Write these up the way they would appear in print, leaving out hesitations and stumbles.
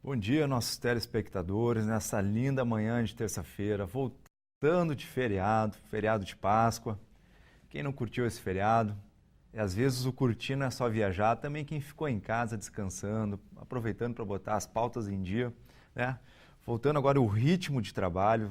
Bom dia, nossos telespectadores, nessa linda manhã de terça-feira, voltando de feriado, feriado de Páscoa. Quem não curtiu esse feriado? E às vezes o curtir não é só viajar, também quem ficou em casa descansando, aproveitando para botar as pautas em dia, né? Voltando agora o ritmo de trabalho,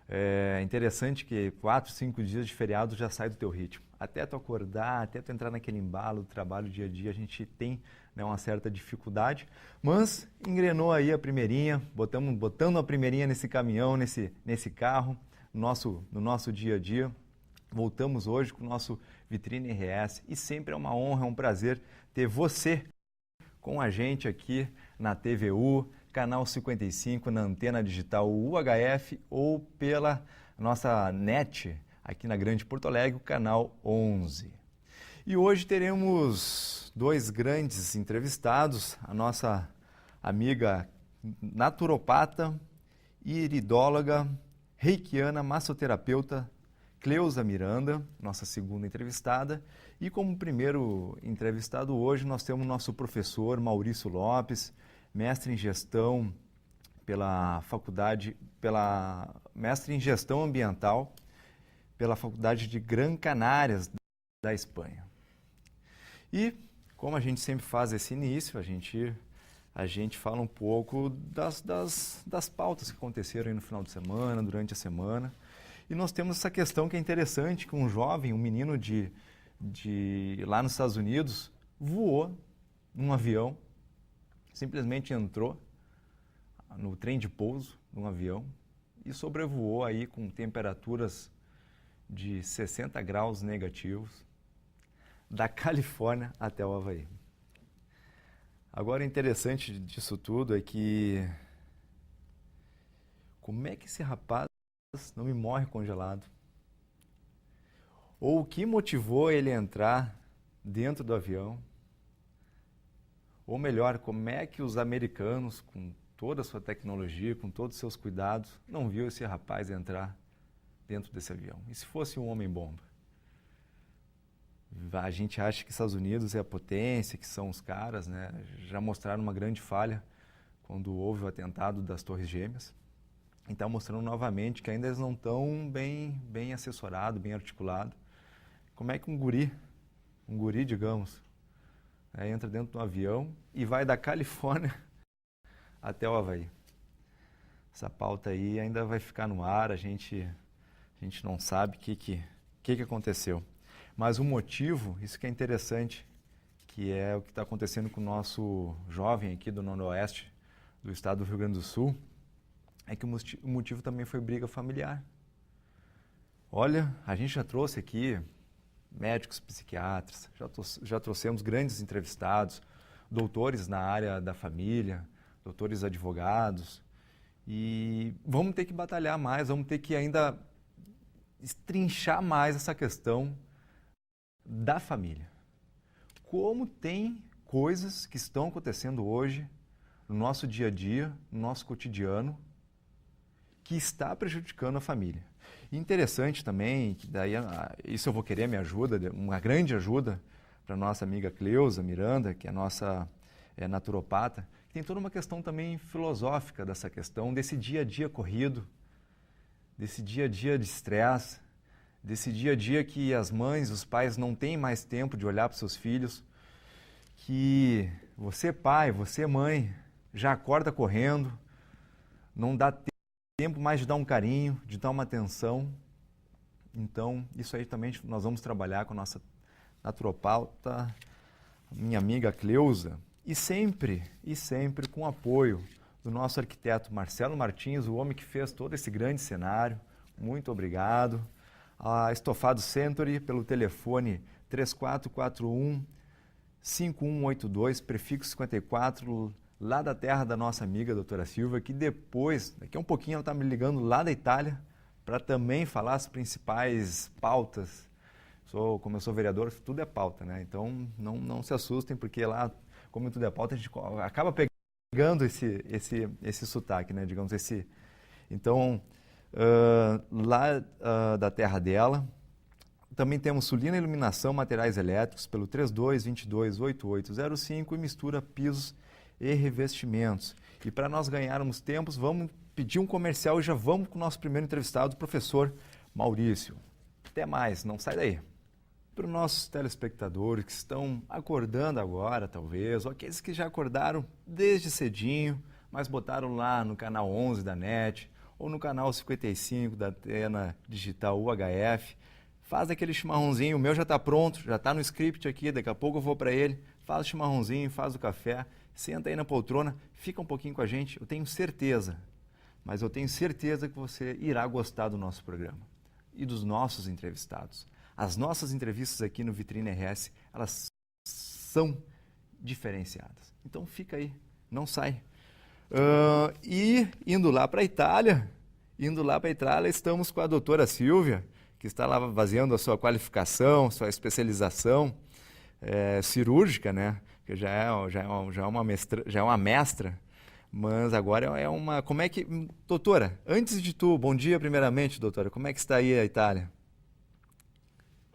é interessante que 4, 5 dias de feriado já sai do teu ritmo. Até tu acordar, até tu entrar naquele embalo do trabalho dia a dia, a gente tem, né, uma certa dificuldade, mas engrenou aí a primeirinha, botando a primeirinha nesse caminhão, nesse carro, no nosso dia a dia. Voltamos hoje com o nosso Vitrine RS e sempre é uma honra, é um prazer ter você com a gente aqui na TVU, canal 55, na antena digital UHF ou pela nossa net aqui na Grande Porto Alegre, o canal 11. E hoje teremos dois grandes entrevistados, a nossa amiga naturopata, iridóloga, reikiana, massoterapeuta, Cleusa Miranda, nossa segunda entrevistada, e como primeiro entrevistado hoje nós temos o nosso professor Maurício Lopes, mestre em gestão mestre em gestão ambiental pela Faculdade de Gran Canárias da Espanha. E como a gente sempre faz esse início, a gente fala um pouco das pautas que aconteceram aí no final de semana, durante a semana. E nós temos essa questão que é interessante, que um jovem, um menino lá nos Estados Unidos, voou num avião, simplesmente entrou no trem de pouso de um avião e sobrevoou aí com temperaturas de 60 graus negativos, da Califórnia até o Havaí. Agora, o interessante disso tudo é que como é que esse rapaz não me morre congelado? Ou o que motivou ele a entrar dentro do avião? Ou melhor, como é que os americanos, com toda a sua tecnologia, com todos os seus cuidados, não viu esse rapaz entrar dentro desse avião? E se fosse um homem-bomba? A gente acha que Estados Unidos é a potência, que são os caras, né? Já mostraram uma grande falha quando houve o atentado das Torres Gêmeas. E está mostrando novamente que ainda eles não estão bem assessorados, bem articulados. Como é que um guri, digamos, entra dentro de um avião e vai da Califórnia até o Havaí? Essa pauta aí ainda vai ficar no ar, a gente não sabe o que aconteceu. Mas o motivo, isso que é interessante, que é o que está acontecendo com o nosso jovem aqui do Noroeste do estado do Rio Grande do Sul, é que o motivo também foi briga familiar. Olha, a gente já trouxe aqui médicos psiquiatras, já trouxemos grandes entrevistados, doutores na área da família, doutores advogados, e vamos ter que batalhar mais, vamos ter que ainda estrinchar mais essa questão da família. Como tem coisas que estão acontecendo hoje no nosso dia a dia, no nosso cotidiano, que está prejudicando a família. E interessante também, que daí isso eu vou querer minha ajuda, uma grande ajuda para a nossa amiga Cleusa Miranda, que é a nossa naturopata, que tem toda uma questão também filosófica dessa questão, desse dia a dia corrido, desse dia a dia de estresse, desse dia a dia que as mães, os pais não têm mais tempo de olhar para os seus filhos, que você pai, você mãe, já acorda correndo, não dá tempo mais de dar um carinho, de dar uma atenção. Então, isso aí também nós vamos trabalhar com a nossa naturopata, minha amiga Cleusa, e sempre com o apoio do nosso arquiteto Marcelo Martins, o homem que fez todo esse grande cenário. Muito obrigado. A Estofado Century, pelo telefone 3441-5182, prefixo 54, lá da terra da nossa amiga doutora Silvia, que daqui a um pouquinho ela está me ligando lá da Itália, para também falar as principais pautas. Como eu sou vereador, tudo é pauta, né? Então não se assustem, porque lá, como tudo é pauta, a gente acaba pegando esse sotaque, né? Digamos esse. Então, lá da terra dela, também temos Sulina Iluminação, Materiais Elétricos, pelo 3222-8805 e Mistura Pisos e revestimentos. E para nós ganharmos tempos, vamos pedir um comercial e já vamos com o nosso primeiro entrevistado, o professor Maurício. Até mais, não sai daí. Para os nossos telespectadores que estão acordando agora, talvez, ou aqueles que já acordaram desde cedinho, mas botaram lá no canal 11 da NET, ou no canal 55 da Antena Digital UHF, faz aquele chimarrãozinho, o meu já está pronto, já está no script aqui, daqui a pouco eu vou para ele, faz o chimarrãozinho, faz o café, senta aí na poltrona, fica um pouquinho com a gente, eu tenho certeza, mas eu tenho certeza que você irá gostar do nosso programa e dos nossos entrevistados. As nossas entrevistas aqui no Vitrine RS, elas são diferenciadas. Então fica aí, não sai. E indo lá para a Itália, estamos com a doutora Silvia, que está lá fazendo a sua qualificação, sua especialização cirúrgica, né? Que já é uma mestra, mas agora é uma... Como é que... Doutora, antes de tudo, bom dia primeiramente, doutora. Como é que está aí a Itália?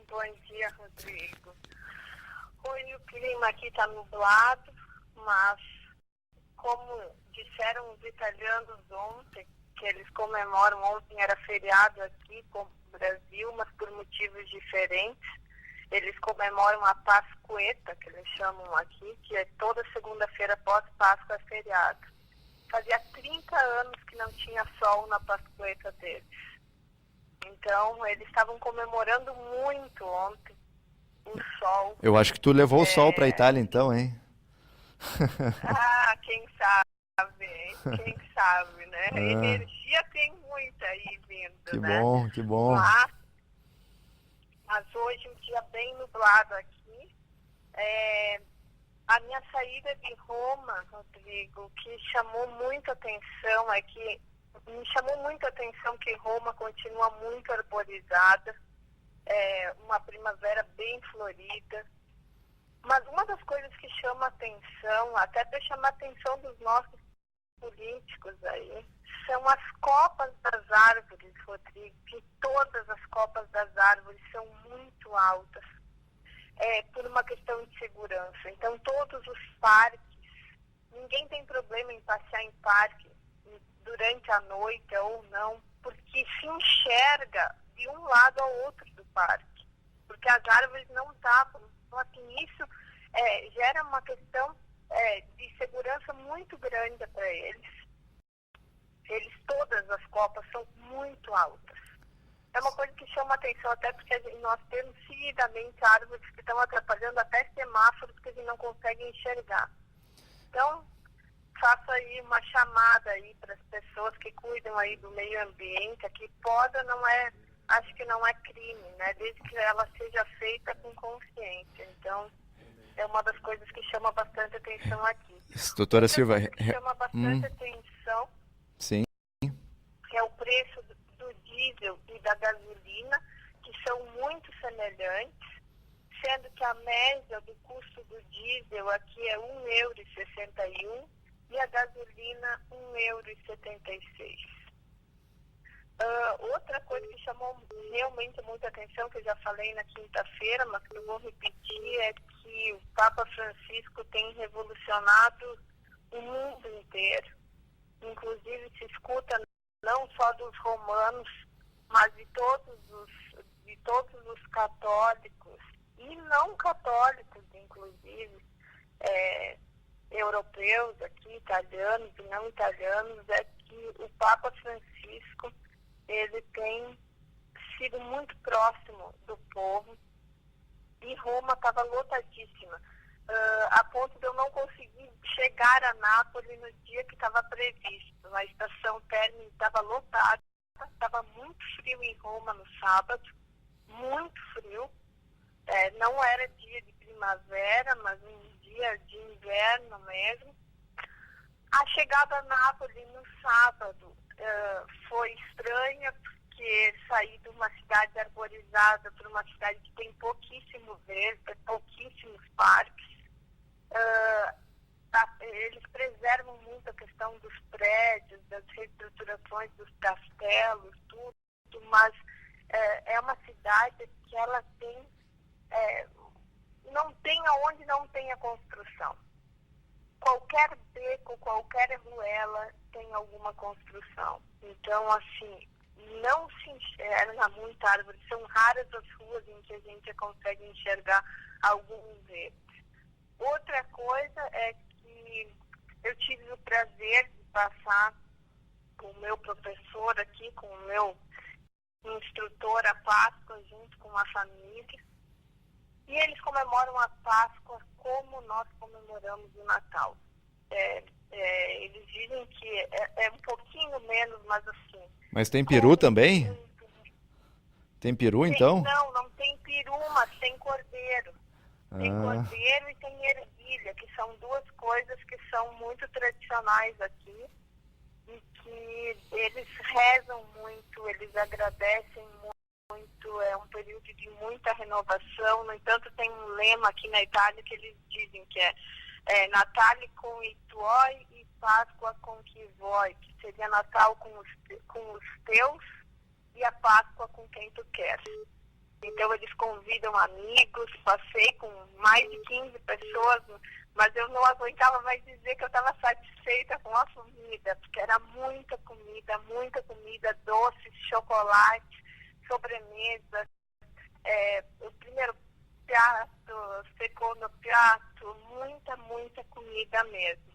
Bom dia, Rodrigo. Hoje o clima aqui está nublado, mas como disseram os italianos ontem, que eles comemoram, ontem era feriado aqui, como no Brasil, mas por motivos diferentes. Eles comemoram a Pascueta, que eles chamam aqui, que é toda segunda-feira pós-Páscoa é feriado. Fazia 30 anos que não tinha sol na Pascueta deles. Então, eles estavam comemorando muito ontem o sol. Eu acho que tu levou o sol para a Itália então, hein? Quem sabe, hein? Quem sabe, né? Energia tem muita aí vindo, que né? Bom, que bom. Mas hoje um dia bem nublado aqui. A minha saída de Roma, Rodrigo, que chamou muita atenção é que me chamou muito a atenção que Roma continua muito arborizada, uma primavera bem florida. Mas uma das coisas que chama atenção, até para chamar a atenção dos nossos políticos aí, são as copas das árvores, Rodrigo, que todas as copas das árvores são muito altas, por uma questão de segurança. Então, todos os parques, ninguém tem problema em passear em parque durante a noite ou não, porque se enxerga de um lado ao outro do parque, porque as árvores não tapam. Então, assim, isso gera uma questão de segurança muito grande para eles. Todas as copas são muito altas. É uma coisa que chama atenção, até porque nós temos seguidamente árvores que estão atrapalhando até semáforos que a gente não consegue enxergar. Então, faço aí uma chamada aí para as pessoas que cuidam aí do meio ambiente. Aqui poda acho que não é crime, né? Desde que ela seja feita com consciência. Então, é uma das coisas que chama bastante atenção aqui. Doutora Silva, que chama bastante atenção, sim, é o preço do diesel e da gasolina, que são muito semelhantes, sendo que a média do custo do diesel aqui é €1,61 e a gasolina €1,76. Outra coisa que chamou realmente muita atenção, que eu já falei na quinta-feira, mas que eu vou repetir, é que o Papa Francisco tem revolucionado o mundo inteiro. Inclusive se escuta não só dos romanos, mas de todos os católicos e não católicos, inclusive, europeus aqui, italianos e não italianos, é que o Papa Francisco ele tem sido muito próximo do povo e Roma estava lotadíssima, a ponto de eu não conseguir chegar a Nápoles no dia que estava previsto. A estação térmica estava lotada, estava muito frio em Roma no sábado, muito frio. Não era dia de primavera, mas um dia de inverno mesmo. A chegada a Nápoles no sábado foi estranha, porque sair de uma cidade arborizada para uma cidade que tem pouquíssimo verde, pouquíssimos parques. Eles preservam muito a questão dos prédios, das reestruturações dos castelos, tudo, mas é uma cidade que ela tem, não tem aonde não tem a construção. Qualquer beco, qualquer ruela tem alguma construção. Então, assim, não se enxerga muita árvore. São raras as ruas em que a gente consegue enxergar algum verde. Outra coisa é que eu tive o prazer de passar com o meu professor aqui, com o meu instrutor a Páscoa, junto com a família. E eles comemoram a Páscoa como nós comemoramos o Natal. Eles dizem que é um pouquinho menos, mas assim... Mas tem peru também? Tem peru, então? Não tem peru, mas tem cordeiro. Tem cordeiro e tem ervilha, que são duas coisas que são muito tradicionais aqui e que eles rezam muito, eles agradecem muito, é um período de muita renovação. No entanto, tem um lema aqui na Itália que eles dizem que é Natale com i tuoi e Páscoa com chi vuoi, que seria Natal com os teus e a Páscoa com quem tu queres. Então, eles convidam amigos, passei com mais de 15 pessoas, mas eu não aguentava mais dizer que eu estava satisfeita com a comida, porque era muita comida, doces, chocolate, sobremesa, o primeiro prato, segundo prato, muita comida mesmo.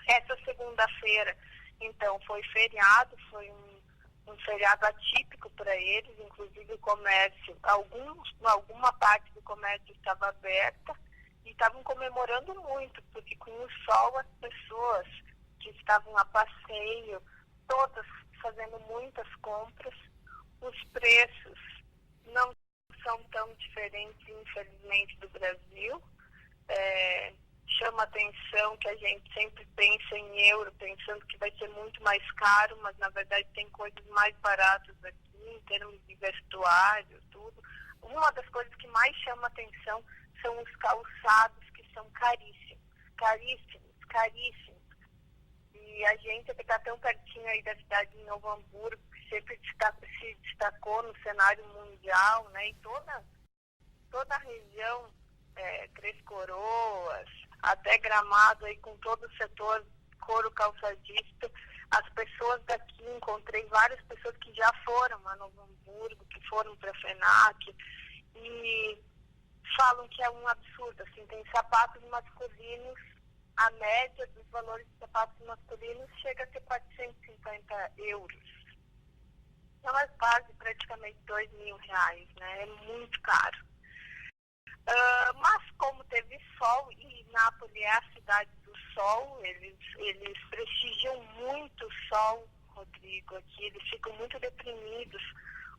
Essa segunda-feira, então, foi feriado, foi um feriado atípico para eles, inclusive o comércio, alguma parte do comércio estava aberta e estavam comemorando muito, porque com o sol as pessoas que estavam a passeio, todas fazendo muitas compras, os preços não são tão diferentes, infelizmente, do Brasil. Chama atenção que a gente sempre pensa em euro, pensando que vai ser muito mais caro, mas na verdade tem coisas mais baratas aqui, em termos de vestuário, tudo. Uma das coisas que mais chama atenção são os calçados, que são caríssimos. E a gente que está tão pertinho aí da cidade de Novo Hamburgo, que sempre se destacou no cenário mundial, né? E toda a região, Três Coroas, até Gramado, aí com todo o setor couro calçadista, as pessoas daqui, encontrei várias pessoas que já foram a Novo Hamburgo, que foram para a FENAC, e falam que é um absurdo, assim, tem sapatos masculinos, a média dos valores de sapatos masculinos chega a ser 450 euros. Então é quase praticamente R$2.000, né? É muito caro. Mas como teve sol, e Nápoles é a cidade do sol, eles prestigiam muito o sol, Rodrigo, aqui. Eles ficam muito deprimidos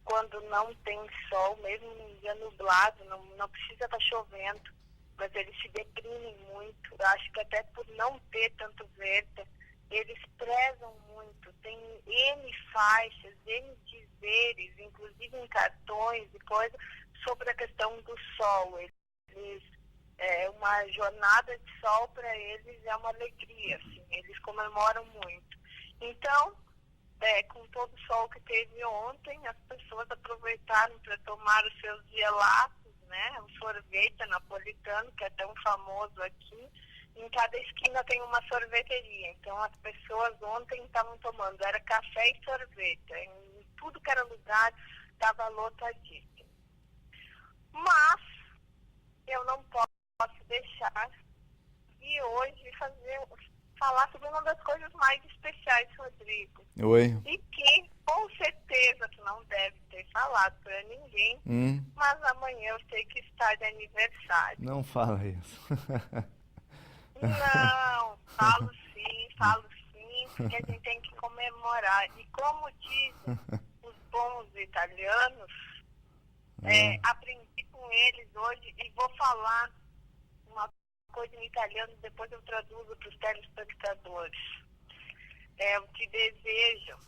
quando não tem sol, mesmo num dia nublado, não precisa estar chovendo, mas eles se deprimem muito. Eu acho que até por não ter tanto verde, eles prezam muito. Tem N faixas, N dizeres, inclusive em cartões e coisas, sobre a questão do sol. Uma jornada de sol para eles é uma alegria, assim, eles comemoram muito. Então, com todo o sol que teve ontem, as pessoas aproveitaram para tomar os seus gelatos, né? O sorvete napolitano, que é tão famoso aqui. Em cada esquina tem uma sorveteria. Então, as pessoas ontem estavam tomando, era café e sorvete. Em tudo que era lugar, estava lotadíssimo. Mas eu não posso deixar de hoje falar sobre uma das coisas mais especiais, Rodrigo. Oi. E que, com certeza, tu não deve ter falado para ninguém, mas amanhã eu sei que está de aniversário. Não fala isso. Não, falo sim, porque a gente tem que comemorar. E como dizem os bons italianos, aprendi com eles hoje e vou falar uma coisa em italiano, depois eu traduzo para os telespectadores. Eu te desejo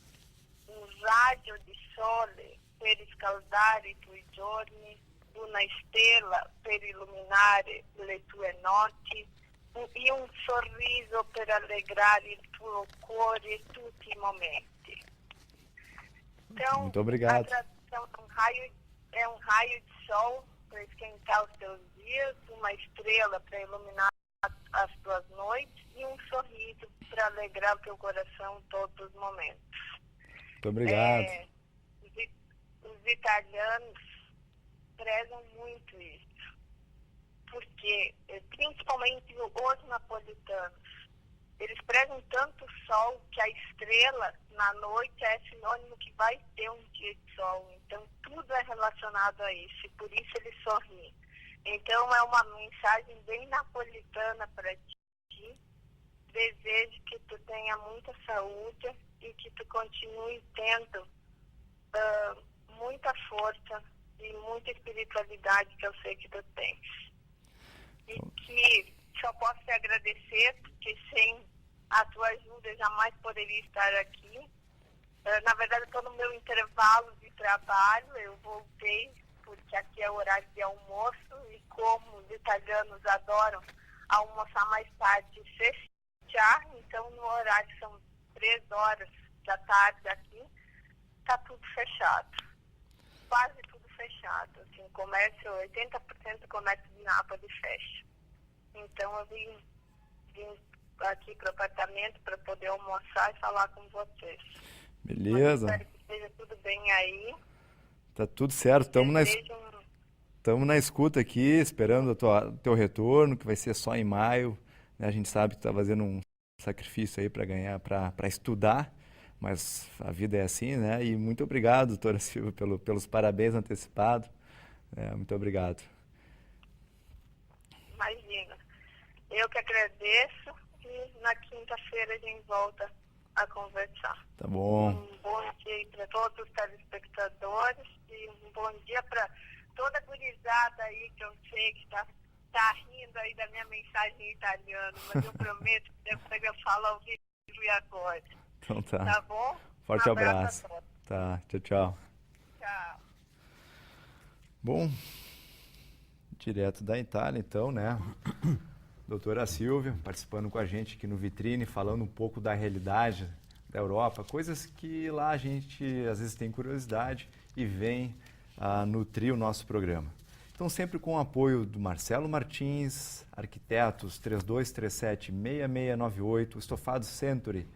un raggio di sole per riscaldare i tuoi giorni, una stella per illuminare le tue notti e un sorriso per allegrare il tuo cuore e tutti i momenti. Então, muito obrigado. A tradução é um raio de sol para esquentar os teus dias, uma estrela para iluminar as tuas noites e um sorriso para alegrar o teu coração em todos os momentos. Muito obrigado. Os italianos prezam muito isso, porque principalmente os napolitanos, eles prezam tanto o sol que a estrela na noite é sinônimo que vai ter um dia de sol. Então tudo é relacionado a isso e por isso eles sorriem. Então é uma mensagem bem napolitana para ti. Desejo que tu tenha muita saúde e que tu continue tendo muita força e muita espiritualidade que eu sei que tu tens. E que só posso te agradecer, porque sem a tua ajuda eu jamais poderia estar aqui. Na verdade, estou no meu intervalo de trabalho, eu voltei, porque aqui é o horário de almoço, e como os italianos adoram almoçar mais tarde e fechar, então no horário são 3 horas da tarde aqui, está tudo fechado. Quase tudo fechado. Assim, comércio, 80% do comércio de Nápoles fecha. Então eu vim aqui para o apartamento para poder almoçar e falar com vocês. Beleza. Espero que esteja tudo bem aí. Tá tudo certo. Estamos na escuta aqui, esperando o teu retorno, que vai ser só em maio. Né? A gente sabe que tu tá fazendo um sacrifício aí para ganhar, para estudar, mas a vida é assim, né? E muito obrigado, doutora Silvia, pelos parabéns antecipados. Muito obrigado. Imagina. Eu que agradeço e na quinta-feira a gente volta a conversar. Tá bom. Um bom dia para todos os telespectadores e um bom dia para toda a gurizada aí que eu sei que tá rindo aí da minha mensagem em italiano, mas eu prometo que depois eu falo ao vivo e agora. Então tá. Tá bom? Forte Um abraço. A todos. Tá, tchau. Tchau. Bom, direto da Itália, então, né? Doutora Silvia participando com a gente aqui no Vitrine, falando um pouco da realidade da Europa, coisas que lá a gente às vezes tem curiosidade e vem nutrir o nosso programa. Então, sempre com o apoio do Marcelo Martins, Arquitetos 3237-6698, Estofado Century,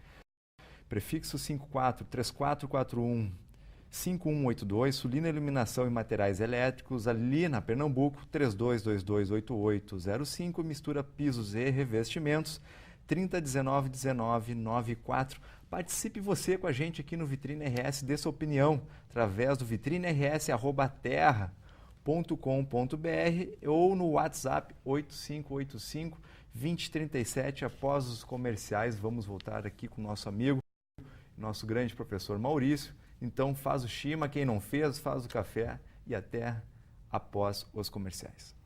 prefixo 54-3441-5182, Sulina Iluminação e Materiais Elétricos, ali na Pernambuco, 32228805, mistura pisos e revestimentos, 3019-1994. Participe você com a gente aqui no Vitrine RS, dê sua opinião através do vitriners@terra.com.br ou no WhatsApp 8585-2037. Após os comerciais, vamos voltar aqui com o nosso amigo, nosso grande professor Maurício. Então faz o shima, quem não fez, faz o café e até após os comerciais.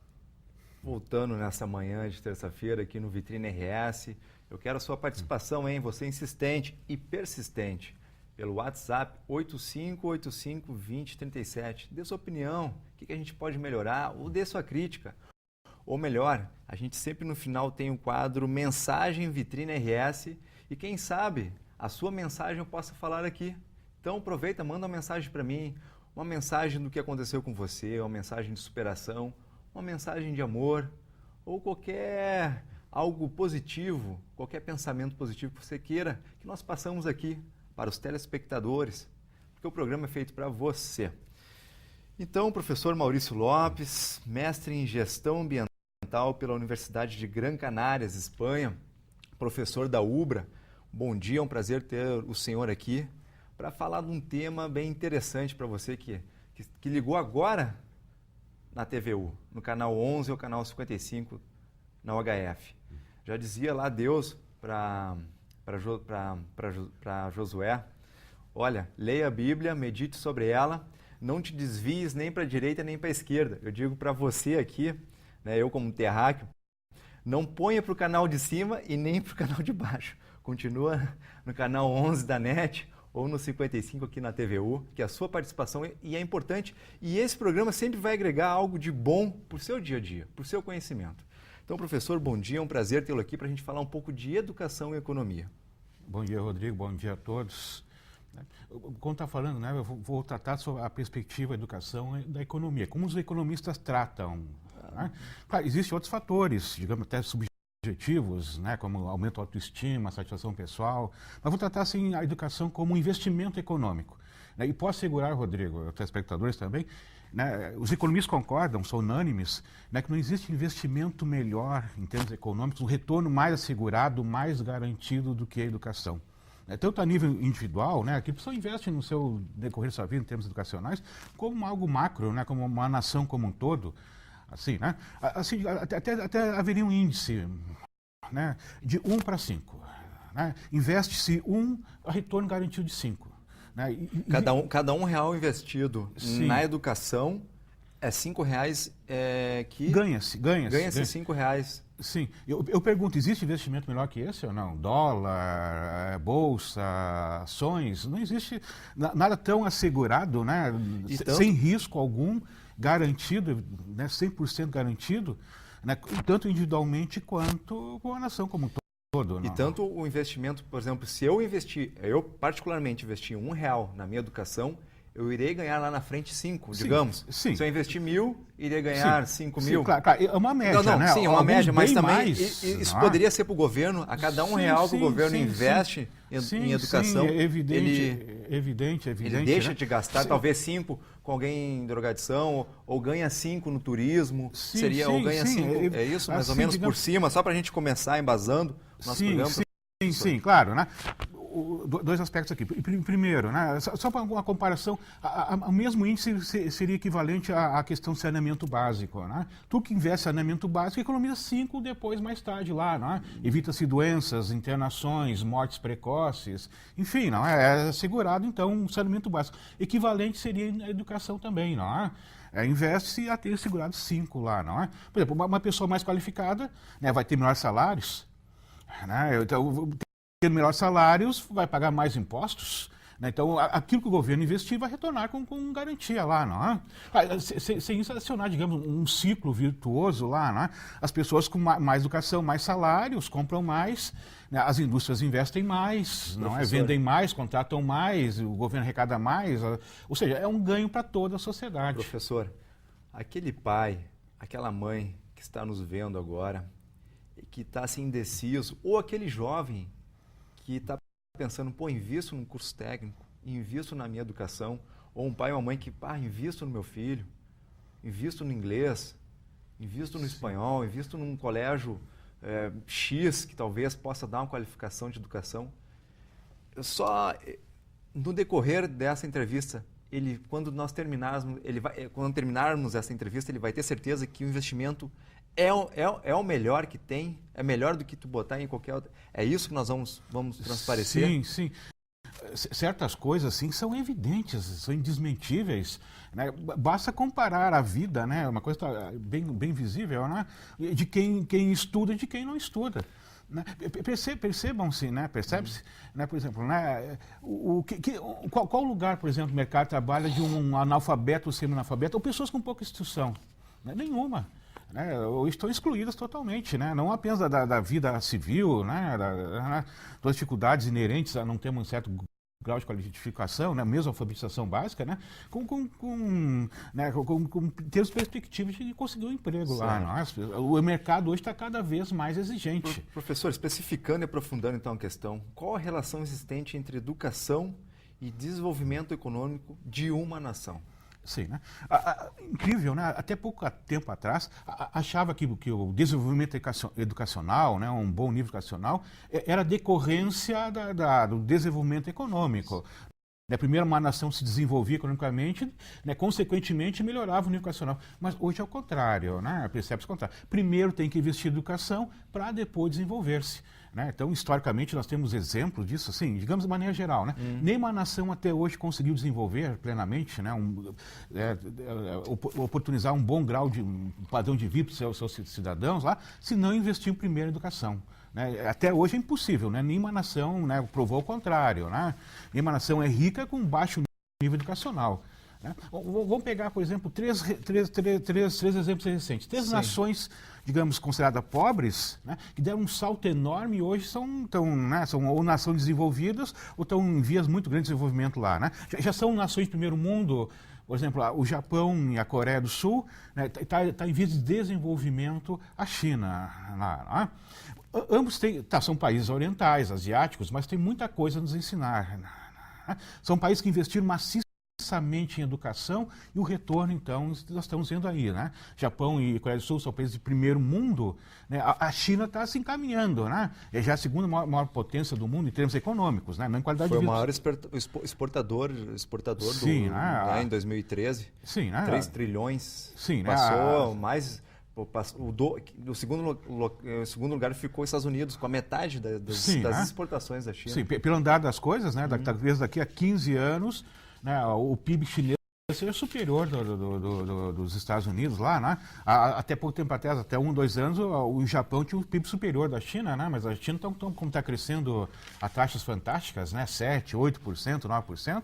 Voltando nessa manhã de terça-feira aqui no Vitrine RS, eu quero a sua participação, hein? Você insistente e persistente pelo WhatsApp 8585-2037. Dê sua opinião, o que a gente pode melhorar ou dê sua crítica. Ou melhor, a gente sempre no final tem um quadro Mensagem Vitrine RS e quem sabe a sua mensagem eu possa falar aqui. Então aproveita, manda uma mensagem para mim, uma mensagem do que aconteceu com você, uma mensagem de superação, uma mensagem de amor ou qualquer algo positivo, qualquer pensamento positivo que você queira, que nós passamos aqui para os telespectadores, porque o programa é feito para você. Então, o professor Maurício Lopes, mestre em Gestão Ambiental pela Universidade de Gran Canárias, Espanha, professor da UBRA, bom dia, é um prazer ter o senhor aqui para falar de um tema bem interessante para você que ligou agora na TVU, no canal 11 ou canal 55 na UHF. Já dizia lá Deus para Josué, olha, leia a Bíblia, medite sobre ela, não te desvies nem para a direita nem para a esquerda. Eu digo para você aqui, né, eu como terráqueo, não ponha para o canal de cima e nem para o canal de baixo. Continua no canal 11 da NET ou no 55 aqui na TVU, que a sua participação é importante e esse programa sempre vai agregar algo de bom para o seu dia a dia, para o seu conhecimento. Então, professor, bom dia, é um prazer tê-lo aqui para a gente falar um pouco de educação e economia. Bom dia, Rodrigo, bom dia a todos. Como está falando, né, eu vou tratar sobre a perspectiva da educação e da economia, como os economistas tratam. Né? Claro, existem outros fatores, digamos, até subjetivos, objetivos, né, como aumento da autoestima, satisfação pessoal, mas vou tratar assim, a educação como um investimento econômico. Né? E posso assegurar, Rodrigo, telespectadores também, né, os economistas concordam, são unânimes, né, que não existe investimento melhor em termos econômicos, um retorno mais assegurado, mais garantido do que a educação. Tanto a nível individual, né, que a pessoa investe no seu decorrer da sua vida em termos educacionais, como algo macro, né, como uma nação como um todo. Assim, né, assim, até haveria um índice, né, de 1 para 5. Né, investe-se 1, a retorno garantido de 5. Né, cada um real investido sim. na educação é R$5 que... Ganha-se R$5. Sim. Eu pergunto, existe investimento melhor que esse ou não? Dólar, bolsa, ações, não existe nada tão assegurado, né? Sem risco algum, garantido, né? 100% garantido, né? Tanto individualmente quanto com a nação como um todo. E tanto o investimento, por exemplo, se eu particularmente investi R$1 na minha educação, eu irei ganhar lá na frente 5, digamos. Sim. Se eu investir 1.000, irei ganhar 5 mil. Sim, claro, é uma média, né? Sim, é uma média, mas também mais, isso poderia ser para o governo, a cada R$1 que o governo investe em educação, evidente, ele deixa né? de gastar talvez 5 com alguém em drogadição, ou ganha 5 no turismo, ou ganha 5, é isso, mais ou menos por cima, só para a gente começar embasando o nosso programa. Sim, claro, né? Dois aspectos aqui. Primeiro, né, só para uma comparação, o mesmo índice seria equivalente à questão de saneamento básico. Né? Tu que investe em saneamento básico economiza 5 depois, mais tarde lá. Né? Evita-se doenças, internações, mortes precoces, enfim, não é assegurado então um saneamento básico. Equivalente seria a educação também, não é? Investe-se a ter segurado 5 lá, não é? Por exemplo, uma pessoa mais qualificada, né, vai ter melhores salários, né? Então, tendo melhores salários, vai pagar mais impostos. Né? Então, aquilo que o governo investir vai retornar com garantia lá, não é? Sem isso acionar, digamos, um ciclo virtuoso lá, não é? As pessoas com mais educação, mais salários, compram mais, né? As indústrias investem mais, não é? Vendem mais, contratam mais, o governo arrecada mais. Ou seja, é um ganho para toda a sociedade. Professor, aquele pai, aquela mãe que está nos vendo agora, que está assim indeciso, ou aquele jovem que está pensando, invisto num curso técnico, invisto na minha educação, ou um pai ou uma mãe que, invisto no meu filho, invisto no inglês, invisto no espanhol, invisto num colégio X, que talvez possa dar uma qualificação de educação. No decorrer dessa entrevista, quando terminarmos essa entrevista, ele vai ter certeza que o investimento é o melhor que tem, é melhor do que tu botar em qualquer outra. É isso que nós vamos transparecer? Sim. Certas coisas, sim, são evidentes, são indesmentíveis. Né? Basta comparar a vida, né? Uma coisa bem visível, né? De quem estuda e de quem não estuda. Né? Percebam-se, né? Percebe-se, né? Por exemplo, né? Qual lugar, por exemplo, o mercado trabalha de um analfabeto ou semi-analfabeto, ou pessoas com pouca instrução? Né? Nenhuma. Né, ou estão excluídas totalmente, né? Não apenas da vida civil, né? Das dificuldades inerentes a não ter um certo grau de qualificação, né? Mesmo a alfabetização básica, né? Com ter as perspectivas de conseguir um emprego lá. Não é? O mercado hoje está cada vez mais exigente. Professor, especificando e aprofundando então a questão, qual a relação existente entre educação e desenvolvimento econômico de uma nação? Sim, né? Incrível, né? Até pouco tempo atrás, achava que o desenvolvimento educacional, né, um bom nível educacional, era decorrência do desenvolvimento econômico. Primeiro, uma nação se desenvolvia economicamente, né, consequentemente melhorava o nível educacional. Mas hoje é o contrário, né? Percebe-se o contrário. Primeiro tem que investir em educação para depois desenvolver-se. Né? Então, historicamente, nós temos exemplos disso, assim, digamos de maneira geral. Né? Nenhuma nação até hoje conseguiu desenvolver plenamente, né, oportunizar um bom grau de padrão de vida para os seus cidadãos lá, se não investir primeiro em educação. Né? Até hoje é impossível, né? Nenhuma nação, né, provou o contrário. Né? Nenhuma nação é rica com baixo nível educacional. Né? Vamos pegar, por exemplo, três exemplos recentes. Três nações, digamos, consideradas pobres, né, que deram um salto enorme e hoje são ou nações desenvolvidas ou estão em vias muito grandes de desenvolvimento lá. Né? Já são nações de primeiro mundo, Por exemplo, o Japão e a Coreia do Sul, né, tá em vias de desenvolvimento a China lá, né? Ambos são países orientais, asiáticos, mas tem muita coisa a nos ensinar, né? São países que investiram maciçamente em educação e o retorno, então, nós estamos vendo aí, né? Japão e Coreia do Sul são países de primeiro mundo, né? A China está se encaminhando, né? É já a segunda maior potência do mundo em termos econômicos, né? Não em qualidade Foi de vida. o maior exportador Sim, em 2013. Sim, né? 3 trilhões. Sim, né? Passou mais... O segundo lugar ficou os Estados Unidos, com a metade das né? exportações da China. Sim, pelo andar das coisas, né? Talvez daqui a 15 anos, né, o PIB chinês seja superior dos Estados Unidos lá, né? Até pouco tempo atrás, até 1, 2 anos, o Japão tinha um PIB superior da China, né? Mas a China, como está crescendo a taxas fantásticas, né? 7%, 8%, 9%,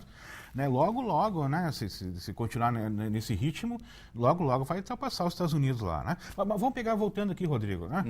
né? Logo, né? Se continuar nesse ritmo, logo vai ultrapassar os Estados Unidos lá, né? Mas vamos voltando aqui, Rodrigo, né?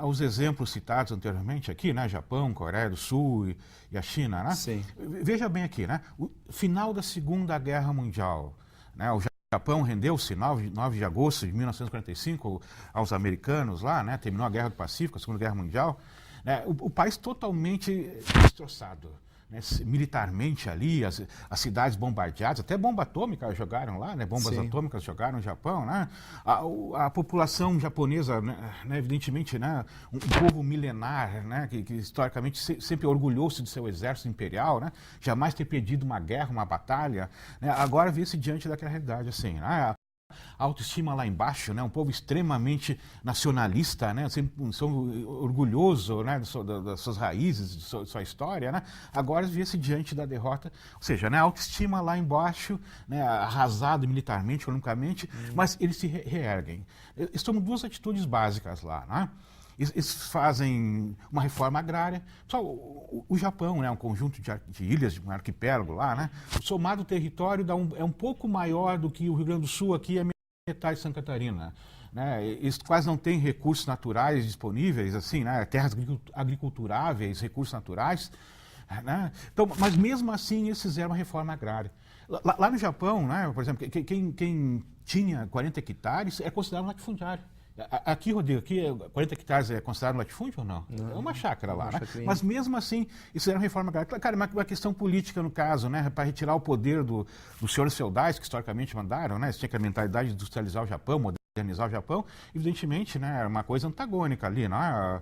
Os exemplos citados anteriormente aqui, né? Japão, Coreia do Sul e a China, né? Sim. Veja bem aqui, né? O final da Segunda Guerra Mundial, né? O Japão rendeu-se 9 de agosto de 1945 aos americanos lá, né? Terminou a Guerra do Pacífico, a Segunda Guerra Mundial, né? O país totalmente destroçado, né? Militarmente ali, as cidades bombardeadas, até bomba atômica jogaram lá, né? Bombas Sim. atômicas jogaram no Japão, né? A população japonesa, né? Evidentemente, né? Um povo milenar, né? Que historicamente sempre orgulhou-se do seu exército imperial, né? Jamais ter perdido uma guerra, uma batalha, né? Agora vê-se diante daquela realidade assim, né? A autoestima lá embaixo, né? Um povo extremamente nacionalista, né? São orgulhoso, né? Das suas raízes, de sua história, né? Agora vê-se diante da derrota, ou seja, né? A autoestima lá embaixo, né? Arrasado militarmente, economicamente, mas eles se reerguem. Eles tomam 2 atitudes básicas lá, né? Eles fazem uma reforma agrária. Só o Japão, né, um conjunto de ilhas, de um arquipélago lá, né? O somado território é um pouco maior do que o Rio Grande do Sul, aqui é metade de Santa Catarina. Né? Eles quase não têm recursos naturais disponíveis, assim, né? Terras agriculturáveis, recursos naturais. Né? Então, mas mesmo assim eles fizeram uma reforma agrária. Lá no Japão, né, por exemplo, quem tinha 40 hectares é considerado um latifundiário. Aqui, Rodrigo, 40 hectares é considerado um latifúndio ou não? É uma chácara lá, né? Mas mesmo assim, isso era uma reforma agrária. Cara, uma questão política no caso, né? Para retirar o poder dos senhores feudais que historicamente mandaram, né? Eles tinham que a mentalidade de industrializar o Japão, modernizar o Japão, evidentemente, né? Uma coisa antagônica ali, não é?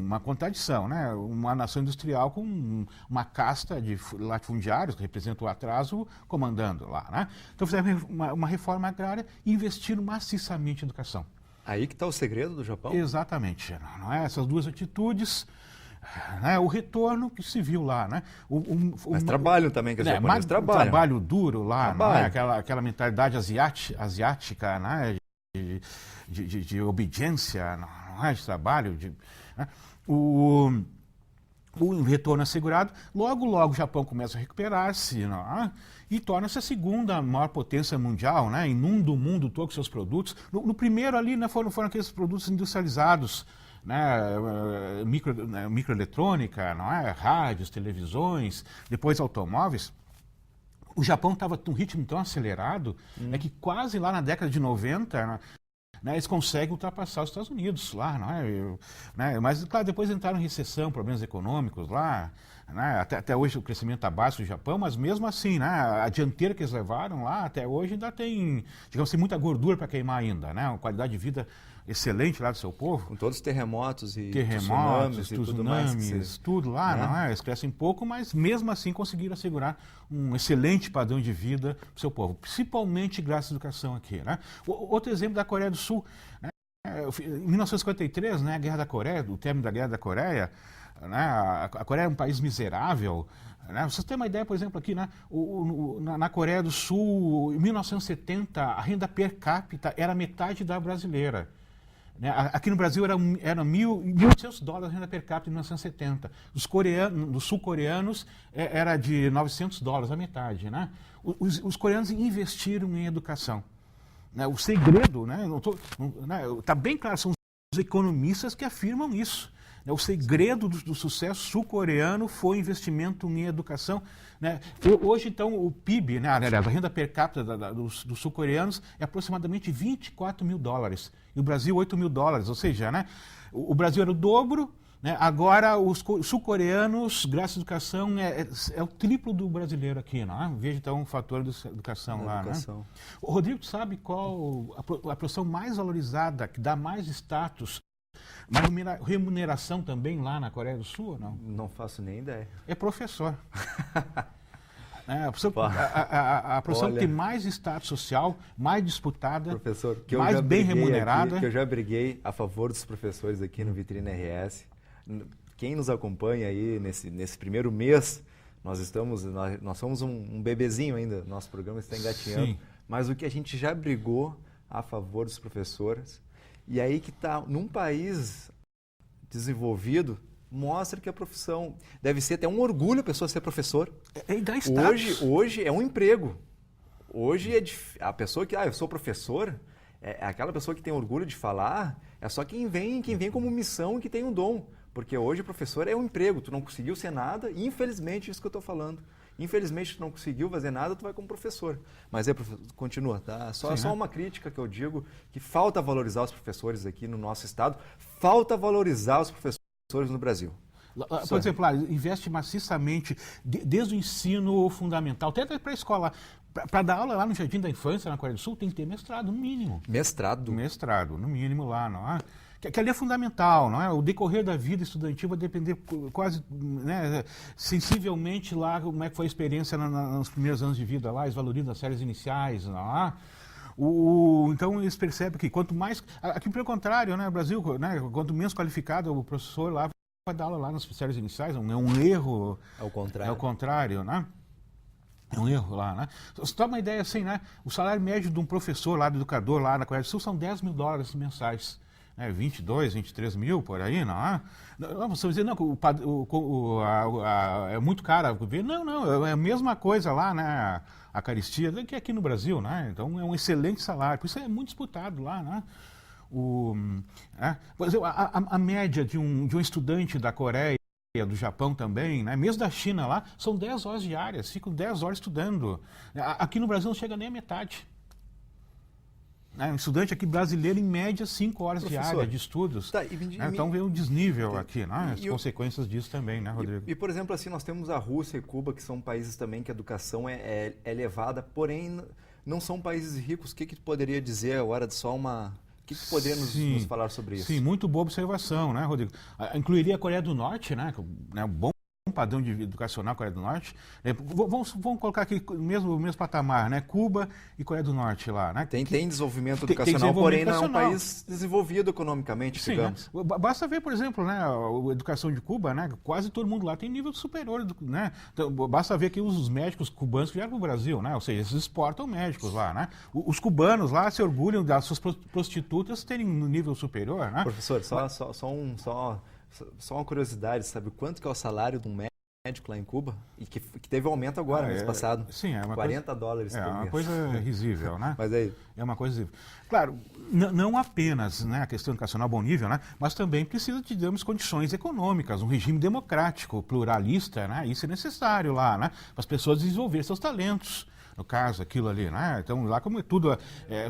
Uma contradição, né? Uma nação industrial com uma casta de latifundiários que representam o atraso comandando lá, né? Então fizeram uma reforma agrária e investiram maciçamente em educação. Aí que está o segredo do Japão? Exatamente, não é? Essas 2 atitudes, né? O retorno que se viu lá, né? Mas trabalham também, que os japoneses trabalham. Trabalho duro lá, né? Aquela mentalidade asiática, né? De obediência, não é? De trabalho, né? O retorno assegurado, logo o Japão começa a recuperar-se, né? E torna-se a segunda maior potência mundial, né? Inunda o mundo todo com seus produtos. No primeiro ali, né, foram aqueles produtos industrializados, né? Microeletrônica, não é? Rádios, televisões, depois automóveis. O Japão estava num ritmo tão acelerado, né, que quase lá na década de 90, né, eles conseguem ultrapassar os Estados Unidos lá, não é? Né? Mas, claro, depois entraram em recessão, problemas econômicos lá, né? Até hoje o crescimento está baixo do Japão, mas mesmo assim, né, a dianteira que eles levaram lá, até hoje ainda tem, digamos assim, muita gordura para queimar ainda, né? Uma qualidade de vida excelente lá do seu povo. Com todos os terremotos e tsunamis e tudo mais. Tudo lá, não é? Eles crescem pouco, mas mesmo assim conseguiram assegurar um excelente padrão de vida para o seu povo, principalmente graças à educação aqui, né? Outro exemplo da Coreia do Sul, né? Em 1953, né, a Guerra da Coreia, o término da Guerra da Coreia, né, a Coreia é um país miserável, né? Você tem uma ideia, por exemplo, aqui, né, na Coreia do Sul, em 1970, a renda per capita era metade da brasileira. Né? Aqui no Brasil era $1.800 a renda per capita em 1970. Dos sul-coreanos era de $900, a metade. Né? Os coreanos investiram em educação. Né? O segredo, né? Tá bem claro, são os economistas que afirmam isso. O segredo do sucesso sul-coreano foi investimento em educação. Né? Hoje, então, o PIB, né, a renda per capita dos sul-coreanos é aproximadamente 24 mil dólares. E o Brasil, 8 mil dólares. Ou seja, né, o Brasil era o dobro, né, agora os sul-coreanos, graças à educação, é o triplo do brasileiro aqui. Não é? Veja, então, o fator da educação lá. Educação. Né? O Rodrigo, tu sabe qual a profissão mais valorizada, que dá mais status, mas remuneração também lá na Coreia do Sul ou não? Não faço nem ideia. É professor. A profissão que tem mais status social, mais disputada, professor, que mais bem remunerada. Aqui, que eu já briguei a favor dos professores aqui no Vitrine RS. Quem nos acompanha aí nesse primeiro mês, nós somos um bebezinho ainda, nosso programa está engatinhando, sim, mas o que a gente já brigou a favor dos professores, e aí que está, num país desenvolvido, mostra que a profissão deve ser até um orgulho a pessoa ser professor. E dá status. Hoje é um emprego. Hoje a pessoa que, eu sou professor, é aquela pessoa que tem orgulho de falar, é só quem vem como missão e que tem um dom. Porque hoje o professor é um emprego, tu não conseguiu ser nada, e infelizmente isso que eu estou falando. Infelizmente tu não conseguiu fazer nada, tu vai como professor. Mas professor, continua, tá? Só uma crítica que eu digo, que falta valorizar os professores aqui no nosso estado, falta valorizar os professores no Brasil. Por exemplo, investe maciçamente desde o ensino fundamental, até para a escola. Para dar aula lá no Jardim da Infância, na Coreia do Sul, tem que ter mestrado, no mínimo. Mestrado? Mestrado, no mínimo lá, não é? Que ali é fundamental, não é? O decorrer da vida estudantil vai depender quase, né, sensivelmente lá como é que foi a experiência nos primeiros anos de vida lá, eles valorizam as séries iniciais, não é? Então eles percebem que quanto mais... Aqui pelo contrário, né, o Brasil, né, quanto menos qualificado o professor lá vai dar aula lá nas séries iniciais, é um erro. É o contrário. É o contrário, né? É um erro lá, né? Você toma uma ideia assim, né? O salário médio de um professor lá, do educador lá na Coreia do Sul são 10 mil dólares mensais. 22, 23 mil por aí, não é? Não, você vai dizer, não, é muito caro. Não, é a mesma coisa lá, né? A caristia, que aqui no Brasil, né? Então é um excelente salário, por isso é muito disputado lá, né? Por exemplo, a média de um estudante da Coreia, do Japão também, né? Mesmo da China lá, são 10 horas diárias, ficam 10 horas estudando. Aqui no Brasil não chega nem a metade. Um estudante aqui brasileiro, em média, 5 horas diárias de estudos. Tá, então vem um desnível aqui, né? As consequências disso também, né, Rodrigo? E, por exemplo, assim, nós temos a Rússia e Cuba, que são países também que a educação é elevada, porém não são países ricos. O que tu poderia dizer agora de só uma... O que tu poderia nos falar sobre isso? Sim, muito boa observação, né, Rodrigo? Incluiria a Coreia do Norte, né? Um bom padrão de educacional Coreia do Norte. Vamos colocar aqui o mesmo patamar, né? Cuba e Coreia do Norte lá, né? Tem desenvolvimento educacional, porém não é um país desenvolvido economicamente, sim, digamos. Né? Basta ver, por exemplo, né, a educação de Cuba, né? Quase todo mundo lá tem nível superior, né? Então, basta ver aqui os médicos cubanos que vieram para o Brasil, né? Ou seja, eles exportam médicos lá, né? Os cubanos lá se orgulham das suas prostitutas terem um nível superior, né? Professor, só uma curiosidade, sabe quanto que é o salário de um médico lá em Cuba? E que teve um aumento agora, mês passado. Sim, é uma 40 dólares por mês. É uma coisa risível, né? Mas aí... É uma coisa risível. Claro, não apenas, né, a questão educacional bom nível, né? Mas também precisa de, digamos, condições econômicas, um regime democrático, pluralista, né? Isso é necessário lá, né? Para as pessoas desenvolverem seus talentos. No caso, aquilo ali, né? Então, lá como tudo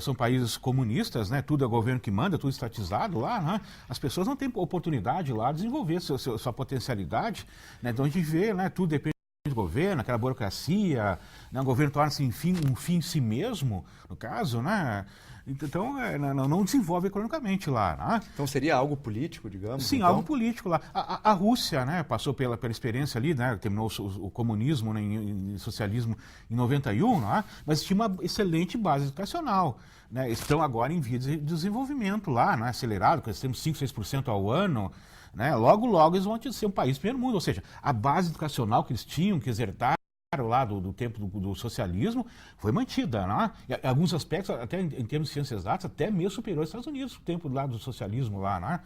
são países comunistas, né? Tudo é o governo que manda, tudo estatizado lá, né? As pessoas não têm oportunidade lá de desenvolver sua potencialidade, né? Então, a gente vê, né? Tudo depende do governo, aquela burocracia, né? O governo torna-se, enfim, um fim em si mesmo, no caso, né? Então, não desenvolve economicamente lá. Né? Então, seria algo político, digamos? Sim, então? Algo político lá. A Rússia, né, passou pela experiência ali, né, terminou o comunismo, né, em socialismo em 91, né, mas tinha uma excelente base educacional. Né? Estão agora em via de desenvolvimento lá, né, acelerado, crescemos 5, 6% ao ano. Né? Logo eles vão ser um país primeiro mundo. Ou seja, a base educacional que eles tinham, que exertaram, lá do tempo do socialismo, foi mantida, né? Em alguns aspectos, até em termos de ciências exatas, até mesmo superior aos Estados Unidos, o tempo lá do socialismo lá, né?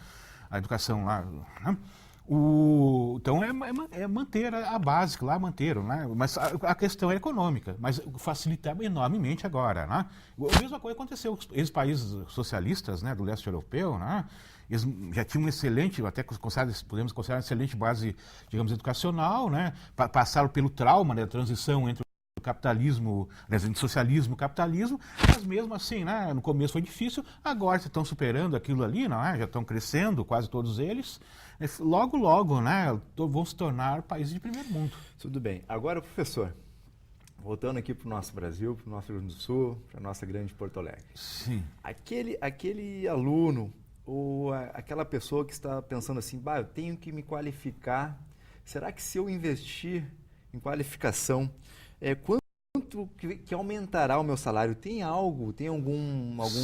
A educação lá, né? Então é manter a base, lá manteram, né? Mas a questão é econômica, mas facilita enormemente agora, né? A mesma coisa aconteceu com os países socialistas, né, do leste europeu, né? Eles já tinham um excelente, até podemos considerar uma excelente base, digamos, educacional, né? Passaram pelo trauma, né, da transição entre o capitalismo, entre socialismo e capitalismo, mas mesmo assim, né, no começo foi difícil, agora estão superando aquilo ali, não é? Já estão crescendo, quase todos eles. Logo, logo, né, vão se tornar países de primeiro mundo. Tudo bem. Agora, professor, voltando aqui para o nosso Brasil, para o nosso Rio Grande do Sul, para a nossa grande Porto Alegre. Sim. Aquele aluno ou aquela pessoa que está pensando assim, eu tenho que me qualificar, será que se eu investir em qualificação, quanto que aumentará o meu salário? Tem algum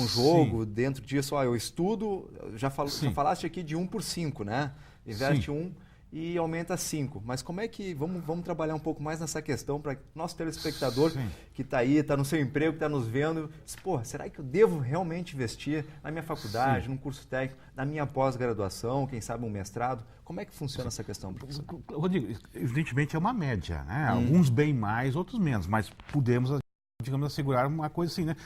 jogo dentro disso? Eu estudo, já falaste aqui de 1 por 5, né? Investe 1 e aumenta 5. Mas como é que, vamos trabalhar um pouco mais nessa questão para nosso telespectador que está aí, está no seu emprego, que está nos vendo, diz, será que eu devo realmente investir na minha faculdade, num curso técnico, na minha pós-graduação, quem sabe um mestrado? Como é que funciona essa questão, professor? Rodrigo, evidentemente é uma média, né? Alguns bem mais, outros menos, mas podemos, digamos, assegurar uma coisa assim, né?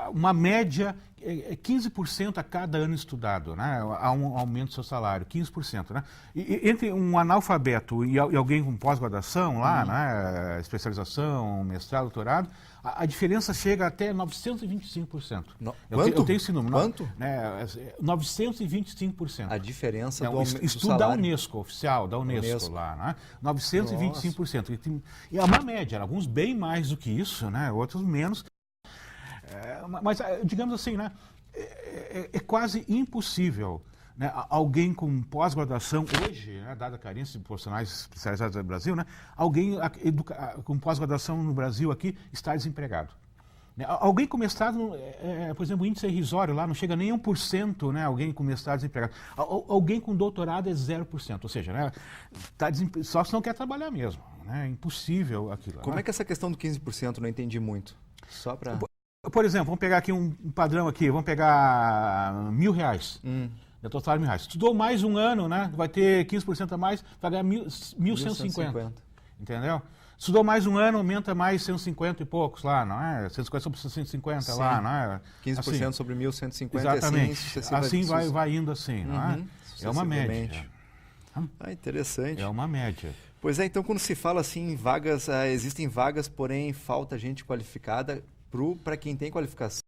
Uma média é 15% a cada ano estudado, né? Há um aumento do seu salário, 15%. Né? E entre um analfabeto e alguém com pós-graduação lá, né? Especialização, mestrado, doutorado, a diferença chega até 925%. Eu tenho esse número. Quanto? 925%. A diferença do estudo salário. da Unesco, oficial, da Unesco lá, né? 925%. E é uma média, alguns bem mais do que isso, né? Outros menos. Mas, digamos assim, né, é quase impossível, né, alguém com pós-graduação, hoje, né, dada a carência de profissionais especializados no Brasil, né, alguém com pós-graduação no Brasil aqui está desempregado. Alguém com mestrado, por exemplo, o índice é irrisório lá, não chega nem 1%, né, alguém com mestrado desempregado. Alguém com doutorado é 0%, ou seja, né, só se não quer trabalhar mesmo. Né, é impossível aquilo. Como é que essa questão do 15%, não entendi muito? Só para... Por exemplo, vamos pegar aqui um padrão aqui, vamos pegar R$1.000. Eu estou falando R$1.000. Estudou mais um ano, né? Vai ter 15% a mais, vai ganhar 1.150. Entendeu? Estudou mais um ano, aumenta mais 150 e poucos lá, não é? 150 sobre 150 lá, não é? 15% assim, sobre 1.150. Exatamente. Assim vai indo assim, não é? É uma média. Interessante. É uma média. Pois é, então quando se fala assim em vagas, existem vagas, porém falta gente qualificada. Para quem tem qualificação,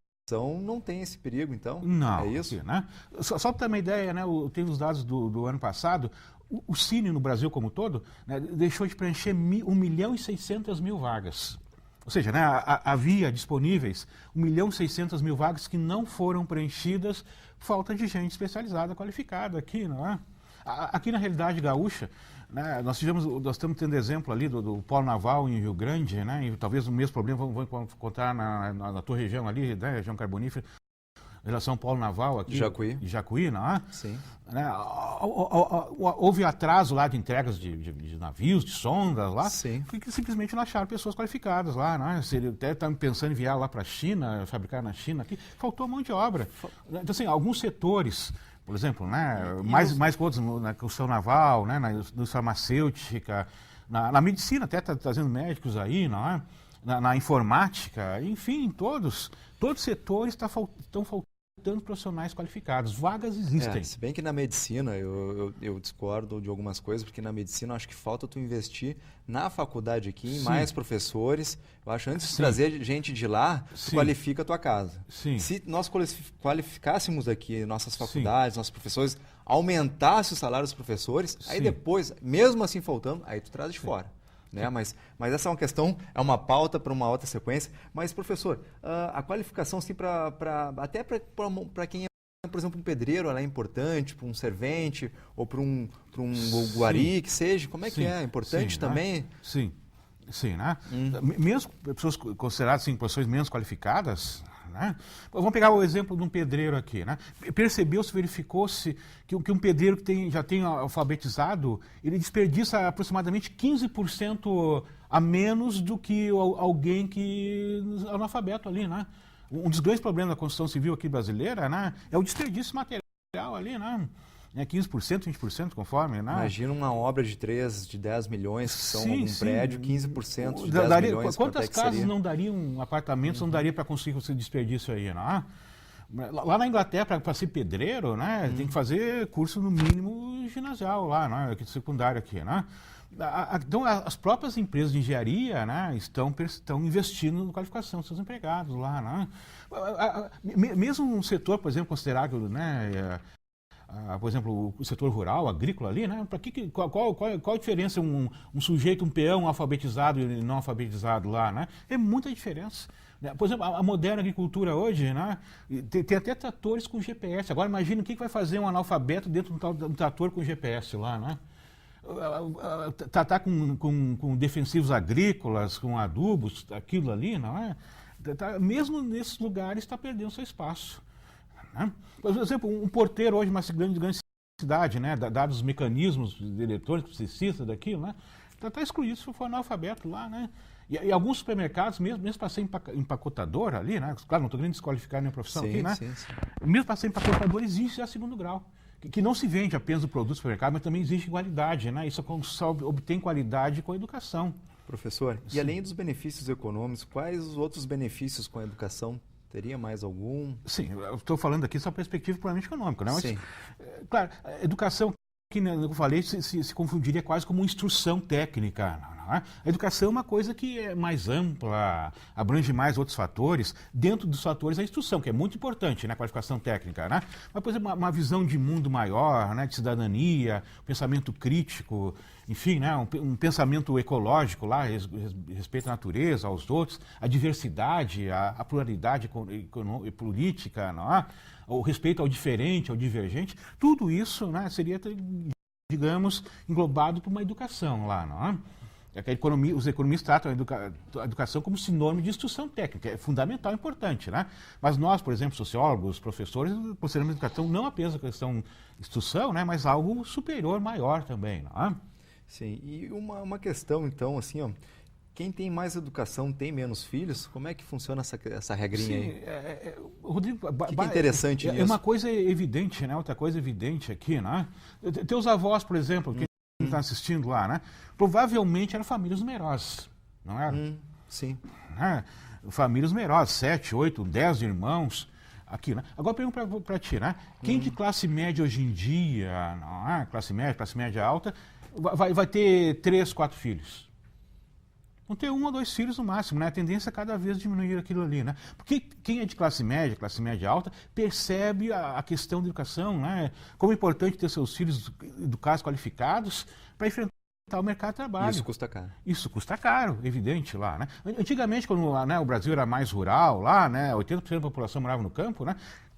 não tem esse perigo, então? Não. É isso? Aqui, né? Só para ter uma ideia, né, tem os dados do ano passado, o Cine no Brasil como um todo, né, deixou de preencher 1.600.000 vagas. Ou seja, né, havia disponíveis 1.600.000 vagas que não foram preenchidas por falta de gente especializada, qualificada aqui, não é? Aqui na realidade gaúcha, né, nós estamos tendo exemplo ali do Polo Naval em Rio Grande, né, e talvez o mesmo problema vamos encontrar na tua região ali, né, região carbonífera, em relação ao Polo Naval aqui. Jacuí, não é? Sim. Né, houve atraso lá de entregas de navios, de sondas lá, porque simplesmente não acharam pessoas qualificadas lá, né? Ele até está pensando em enviar lá para a China, fabricar na China aqui, faltou mão de obra. Então, assim, alguns setores, por exemplo, né, mais que outros, na construção naval, né, na indústria farmacêutica, na medicina, até está trazendo médicos aí, não é? Na informática, enfim, todos os setores estão faltando profissionais qualificados. Vagas existem. Se bem que na medicina, eu discordo de algumas coisas, porque na medicina eu acho que falta tu investir na faculdade aqui, em mais professores. Eu acho que antes de trazer gente de lá, tu qualifica a tua casa. Se nós qualificássemos aqui nossas faculdades, nossos professores, aumentasse o salário dos professores, aí depois, mesmo assim faltando, aí tu traz de fora. Né? Mas essa é uma questão, é uma pauta para uma outra sequência. Mas, professor, a qualificação, assim, até para quem é, por exemplo, um pedreiro, ela é importante, para um servente, ou para um guari, que seja, como é que é? Importante também? Né? Sim, né? Mesmo pessoas consideradas assim, profissões menos qualificadas, né? Vamos pegar o exemplo de um pedreiro aqui, né? Verificou-se que um pedreiro que já tem alfabetizado, ele desperdiça aproximadamente 15% a menos do que alguém que é analfabeto ali, né? Um dos grandes problemas da construção civil aqui brasileira, né, é o desperdício material ali, né? né? 15%, 20%, conforme, né? Imagina uma obra de 10 milhões, que são Sim, um sim. prédio, 15% de 10 milhões, quantas quanto é que casas seria? não dariam, apartamentos não daria para conseguir esse desperdício aí, né? Lá na Inglaterra, para ser pedreiro, né, tem que fazer curso no mínimo ginasial lá, né, secundário aqui, né? Então, as próprias empresas de engenharia, né, estão investindo na qualificação dos seus empregados lá, né? Mesmo um setor, por exemplo, considerado, né, por exemplo, o setor rural, agrícola ali, né? Qual a diferença um sujeito, um peão alfabetizado e não alfabetizado lá, né? É muita diferença. Por exemplo, a moderna agricultura hoje, né? Tem até tratores com GPS. Agora imagina o que vai fazer um analfabeto dentro de um trator com GPS lá, né? Tratar com defensivos agrícolas, com adubos, aquilo ali, não é? Mesmo nesses lugares está perdendo seu espaço. Né? Por exemplo, um porteiro hoje, uma grande cidade, né? Dados os mecanismos eletrônicos, precisam daquilo, né? Está excluído se for analfabeto lá, né? E alguns supermercados, mesmo para ser empacotador ali, né? Claro, não estou querendo desqualificar nenhuma profissão aqui, né? Sim. Mesmo para ser empacotador, existe já segundo grau. Que não se vende apenas o produto do supermercado, mas também existe qualidade, né? Isso só obtém qualidade com a educação. Professor, e além dos benefícios econômicos, quais os outros benefícios com a educação? Teria mais algum? Sim, eu estou falando aqui só perspectiva puramente econômica, né? Mas, Sim. claro, a educação, que eu falei, se confundiria quase como uma instrução técnica. Não é? A educação é uma coisa que é mais ampla, abrange mais outros fatores. Dentro dos fatores, a instrução, que é muito importante, né? A qualificação técnica. Né? Mas, por exemplo, uma visão de mundo maior, né? De cidadania, pensamento crítico, enfim, né? Um pensamento ecológico lá, respeito à natureza, aos outros, a diversidade, a pluralidade política, não é? O respeito ao diferente, ao divergente, tudo isso, né, seria, digamos, englobado por uma educação lá, não é? Os economistas tratam a educação como sinônimo de instrução técnica, é fundamental, importante, né? Mas nós, por exemplo, sociólogos, professores, consideramos a educação não apenas a questão de instrução, né, mas algo superior, maior também, não é? Sim, e uma questão, então, assim, ó, quem tem mais educação tem menos filhos? Como é que funciona essa regrinha aí? Rodrigo, que é interessante nisso? É uma coisa evidente, né? Outra coisa evidente aqui, né? Teus avós, por exemplo, que está assistindo lá, né? Provavelmente eram famílias numerosas, não eram? Sim. Né? Famílias numerosas, 7, 8, 10 irmãos. Aqui, né? Agora pergunto para ti, né? Quem de classe média hoje em dia, não é? Classe média alta, vai ter 3, 4 filhos? Vão ter 1 ou 2 filhos no máximo, né? A tendência é cada vez diminuir aquilo ali, né? Porque quem é de classe média alta, percebe a questão da educação, né? Como é importante ter seus filhos educados, qualificados, para enfrentar o mercado de trabalho. Isso custa caro. Isso custa caro, evidente lá, né? Antigamente, quando, né, o Brasil era mais rural lá, né? 80% da população morava no campo, né?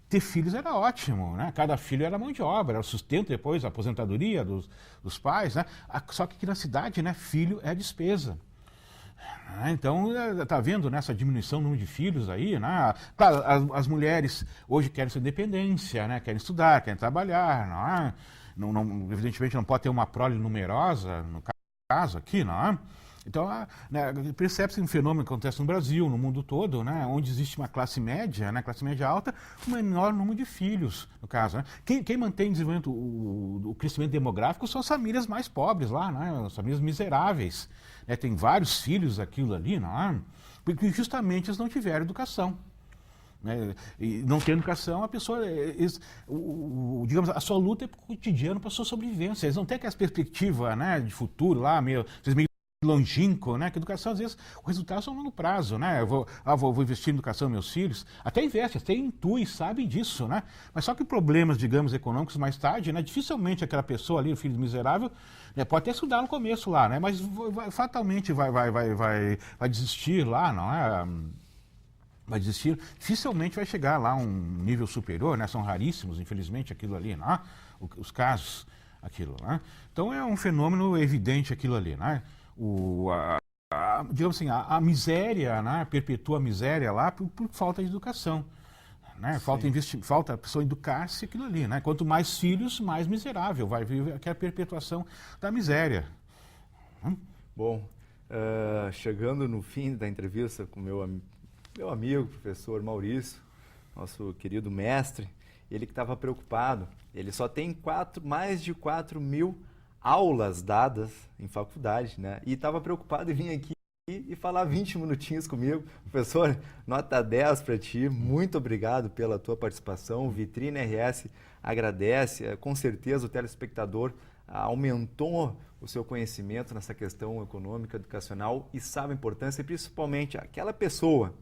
Ter filhos era ótimo, né? Cada filho era mão de obra, era o sustento depois, a aposentadoria dos pais, né? Só que aqui na cidade, né? Filho é despesa. Então, está vendo nessa diminuição do número de filhos aí, né? Claro, as mulheres hoje querem sua independência, né? Querem estudar, querem trabalhar, não, evidentemente não pode ter uma prole numerosa, no caso aqui, não é? Então, né, percebe-se um fenômeno que acontece no Brasil, no mundo todo, né, onde existe uma classe média, né, classe média alta, um menor número de filhos, no caso. Né? Quem mantém o desenvolvimento, o crescimento demográfico são as famílias mais pobres lá, né, as famílias miseráveis. Né, tem vários filhos aquilo ali, não é? Porque justamente eles não tiveram educação. Né? E não ter educação, a pessoa, digamos, a sua luta é cotidiana para a sua sobrevivência. Eles não têm aquela perspectiva, né, de futuro lá, meio longínquo, né? Que educação, às vezes, o resultado é a longo prazo, né? Eu vou investir em educação dos meus filhos. Até investe, até intui, sabem disso, né? Mas só que problemas, digamos, econômicos mais tarde, né? Dificilmente aquela pessoa ali, o filho miserável, né? Pode até estudar no começo lá, né? Mas fatalmente vai desistir lá, não é? Vai desistir, dificilmente vai chegar lá a um nível superior, né? São raríssimos, infelizmente, aquilo ali, né? Os casos, aquilo, né? Então é um fenômeno evidente aquilo ali, né? Digamos assim, a miséria, né? Perpetua a miséria lá por falta de educação. Né? Falta a pessoa educar-se aquilo ali. Né? Quanto mais filhos, mais miserável vai vir aquela perpetuação da miséria. Bom, chegando no fim da entrevista com meu amigo, professor Maurício, nosso querido mestre, ele que estava preocupado. Ele só tem mais de 4.000 aulas dadas em faculdade, né? E estava preocupado em vir aqui e falar 20 minutinhos comigo. Professor, nota 10 para ti, muito obrigado pela tua participação. O Vitrine RS agradece, com certeza o telespectador aumentou o seu conhecimento nessa questão econômica, educacional e sabe a importância, principalmente aquela pessoa,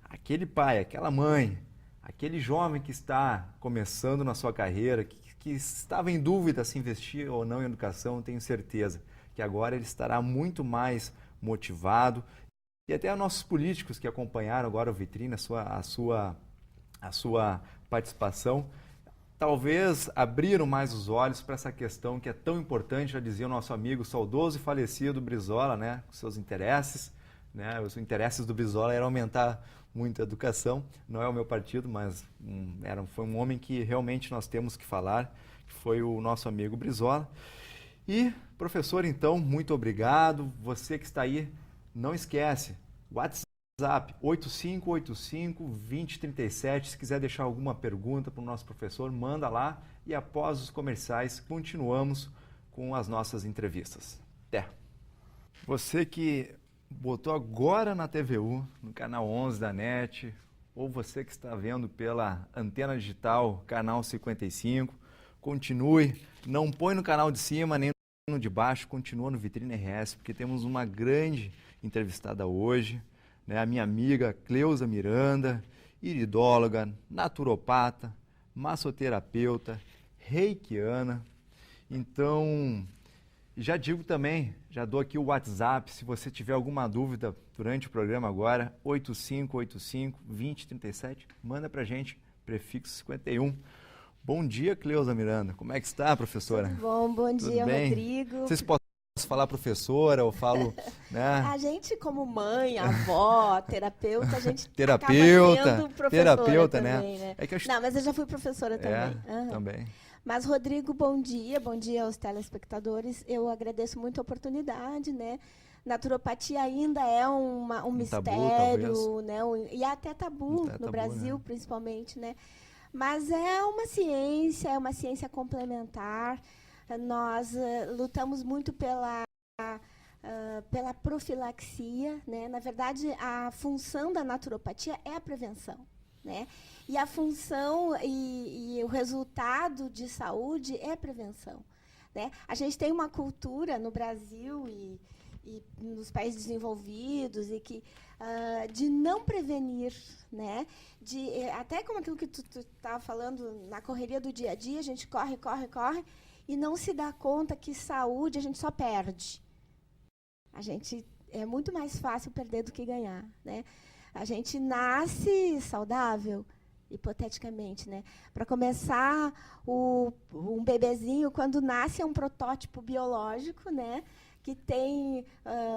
aquele pai, aquela mãe, aquele jovem que está começando na sua carreira, que estava em dúvida se investir ou não em educação, tenho certeza que agora ele estará muito mais motivado. E até nossos políticos que acompanharam agora o Vitrine, a sua participação, talvez abriram mais os olhos para essa questão que é tão importante, já dizia o nosso amigo saudoso e falecido Brizola, né, com seus interesses, né, os interesses do Brizola eram aumentar muito a educação, não é o meu partido, mas foi um homem que realmente nós temos que falar, que foi o nosso amigo Brizola. E, professor, então, muito obrigado. Você que está aí, não esquece, WhatsApp 8585-2037. Se quiser deixar alguma pergunta para o nosso professor, manda lá. E após os comerciais, continuamos com as nossas entrevistas. Até! Você que botou agora na TVU, no canal 11 da NET, ou você que está vendo pela Antena Digital, canal 55, continue, não põe no canal de cima nem no de baixo, continua no Vitrine RS, porque temos uma grande entrevistada hoje, né? A minha amiga Cleusa Miranda, iridóloga, naturopata, massoterapeuta, reikiana. Então, já digo também, já dou aqui o WhatsApp, se você tiver alguma dúvida durante o programa agora, 8585-2037, manda pra gente, prefixo 51. Bom dia, Cleusa Miranda. Como é que está, professora? Tudo bom, bom dia, bem? Rodrigo. Não sei se posso falar professora ou falo, né? A gente, como mãe, avó, terapeuta, a gente terapeuta, acaba sendo professora terapeuta, também, né? É que eu... Não, mas eu já fui professora também. Também. Mas, Rodrigo, bom dia aos telespectadores. Eu agradeço muito a oportunidade, né? Naturopatia ainda é um mistério, tabu, né? E até tabu no Brasil, né? Principalmente, né? Mas é uma ciência complementar. Nós lutamos muito pela profilaxia, né? Na verdade, a função da naturopatia é a prevenção, né? E a função e o resultado de saúde é a prevenção, né? A gente tem uma cultura no Brasil e nos países desenvolvidos de não prevenir, né? Até como aquilo que tu estava falando, na correria do dia a dia, a gente corre e não se dá conta que saúde a gente só perde. É muito mais fácil perder do que ganhar, né? A gente nasce saudável, hipoteticamente, né? Para começar, um bebezinho, quando nasce, é um protótipo biológico, né? Que tem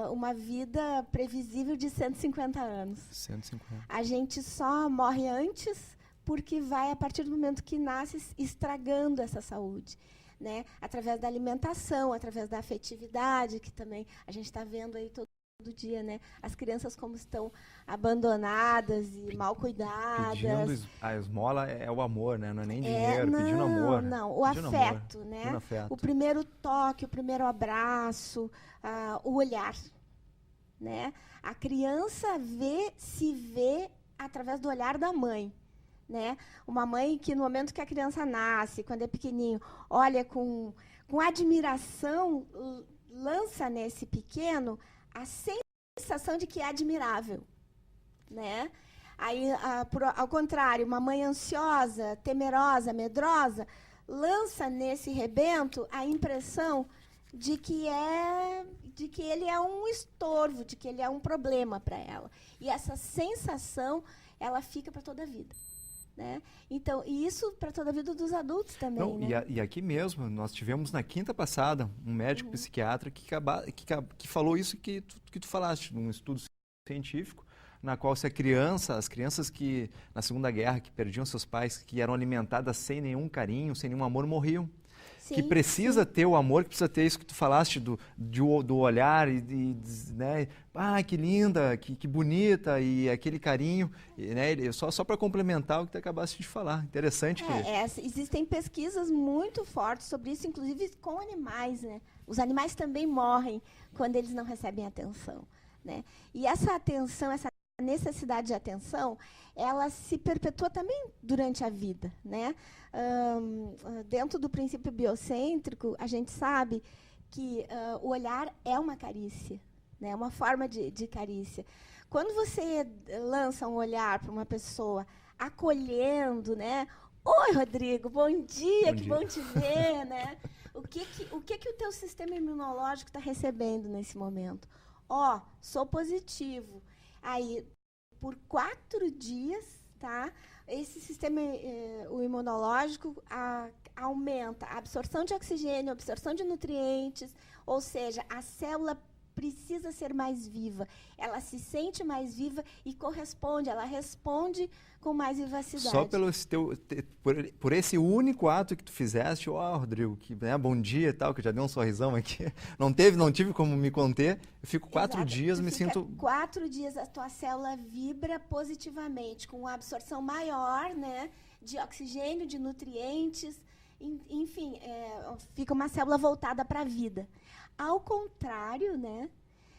uma vida previsível de 150 anos. 150. A gente só morre antes porque vai, a partir do momento que nasce, estragando essa saúde, né? Através da alimentação, através da afetividade, que também a gente está vendo aí todo dia, né? As crianças como estão abandonadas e mal cuidadas. Pedindo a esmola é o amor, né? Não é nem dinheiro, pedindo amor. Não, o afeto, amor, né? Afeto. O primeiro toque, o primeiro abraço, o olhar, né? A criança se vê através do olhar da mãe, né? Uma mãe que no momento que a criança nasce, quando é pequenininho, olha com admiração, lança nesse pequeno a sensação de que é admirável, né? Aí, ao contrário, uma mãe ansiosa, temerosa, medrosa, lança nesse rebento a impressão de que ele é um estorvo, de que ele é um problema para ela. E essa sensação, ela fica para toda a vida, né? Então, e isso para toda a vida dos adultos também. Não, né? E aqui mesmo, nós tivemos na quinta passada um médico psiquiatra que falou isso que tu falaste, num estudo científico, na qual se as crianças que na Segunda Guerra, que perdiam seus pais, que eram alimentadas sem nenhum carinho, sem nenhum amor, morriam. que precisa ter o amor, que precisa ter isso que tu falaste do olhar né? Ah, que linda, que bonita, e aquele carinho, né? Só para complementar o que tu acabaste de falar. Interessante. Existem pesquisas muito fortes sobre isso, inclusive com animais, né? Os animais também morrem quando eles não recebem atenção, né? E essa atenção, essa necessidade de atenção, ela se perpetua também durante a vida, né? Dentro do princípio biocêntrico, a gente sabe que o olhar é uma carícia, né? Uma forma de carícia. Quando você lança um olhar para uma pessoa acolhendo, né? Oi, Rodrigo, bom dia, que bom te ver, né? O que o teu sistema imunológico está recebendo nesse momento? Sou positivo. Aí, por 4 dias, tá? Esse sistema o imunológico aumenta a absorção de oxigênio, a absorção de nutrientes, ou seja, a célula precisa ser mais viva. Ela se sente mais viva e corresponde, ela responde com mais vivacidade. Só por esse único ato que tu fizeste, Rodrigo, que bom dia e tal, que já deu um sorrisão aqui. Não tive como me conter. Eu fico 4 dias, me sinto... 4 dias a tua célula vibra positivamente, com uma absorção maior, né, de oxigênio, de nutrientes, enfim, fica uma célula voltada para a vida. Ao contrário, né,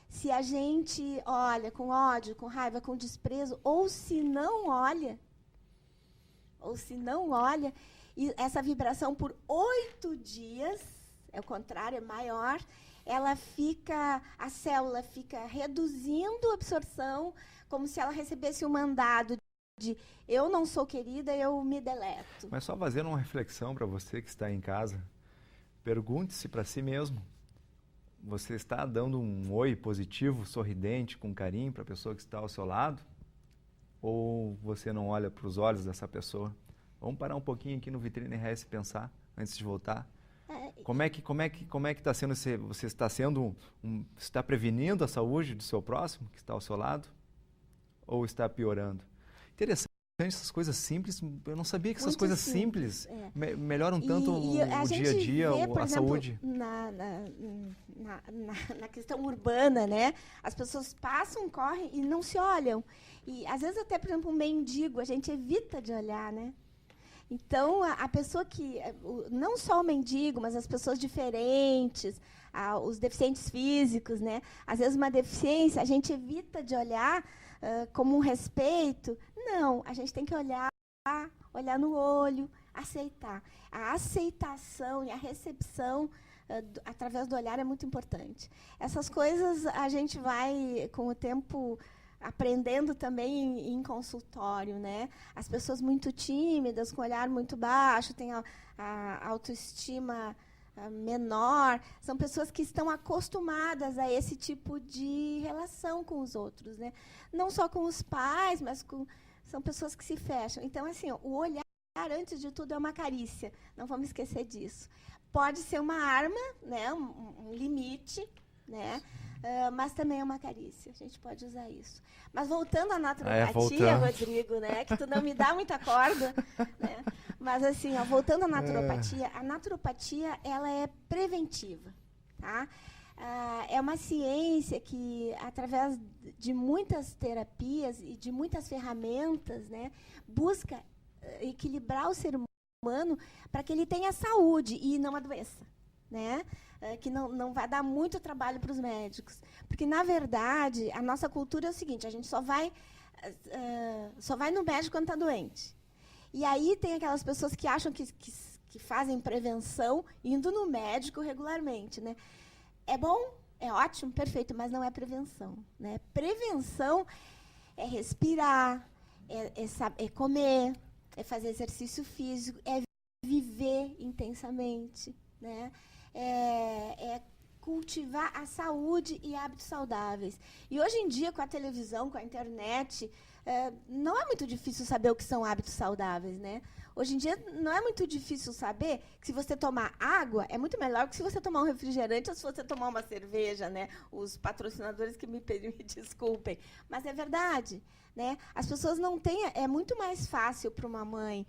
se a gente olha com ódio, com raiva, com desprezo, ou se não olha, e essa vibração por 8 dias, é o contrário, é maior, a célula fica reduzindo a absorção, como se ela recebesse um mandado de eu não sou querida, eu me deleto. Mas só fazendo uma reflexão para você que está em casa, pergunte-se para si mesmo, você está dando um oi positivo, sorridente, com carinho para a pessoa que está ao seu lado? Ou você não olha para os olhos dessa pessoa? Vamos parar um pouquinho aqui no Vitrine RS e pensar, antes de voltar. Como é que está sendo, você está prevenindo a saúde do seu próximo, que está ao seu lado? Ou está piorando? Interessante. Essas coisas simples, eu não sabia que essas Muito coisas simples melhoram tanto o dia a dia, por a exemplo, saúde. Na questão urbana, né? As pessoas passam, correm e não se olham. E às vezes até, por exemplo, um mendigo, a gente evita de olhar, né? Então, a pessoa que, não só o mendigo, mas as pessoas diferentes, os deficientes físicos, né? Às vezes uma deficiência, a gente evita de olhar como um respeito. Não, a gente tem que olhar no olho, aceitar. A aceitação e a recepção através do olhar é muito importante. Essas coisas a gente vai, com o tempo, aprendendo também em consultório, né? As pessoas muito tímidas, com olhar muito baixo, têm a autoestima menor, são pessoas que estão acostumadas a esse tipo de relação com os outros, né? Não só com os pais, mas são pessoas que se fecham. Então, assim, o olhar, antes de tudo, é uma carícia. Não vamos esquecer disso. Pode ser uma arma, né? Um limite, né? Mas também é uma carícia. A gente pode usar isso. Mas voltando à naturopatia, Rodrigo, né? Que tu não me dá muita corda, né? Mas assim, voltando à naturopatia, a naturopatia ela é preventiva, tá? É uma ciência que, através de muitas terapias e de muitas ferramentas, né, busca equilibrar o ser humano para que ele tenha saúde e não a doença, né? Que não vai dar muito trabalho para os médicos. Porque, na verdade, a nossa cultura é o seguinte, a gente só vai no médico quando está doente. E aí tem aquelas pessoas que acham que fazem prevenção indo no médico regularmente, né? É bom, é ótimo, perfeito, mas não é prevenção, né? Prevenção é respirar, é comer, é fazer exercício físico, é viver intensamente, né? É cultivar a saúde e hábitos saudáveis. E hoje em dia, com a televisão, com a internet, não é muito difícil saber o que são hábitos saudáveis, né? Hoje em dia, não é muito difícil saber que se você tomar água, é muito melhor que se você tomar um refrigerante ou se você tomar uma cerveja, né? Os patrocinadores que me desculpem. Mas é verdade, né? As pessoas não têm... É muito mais fácil para uma mãe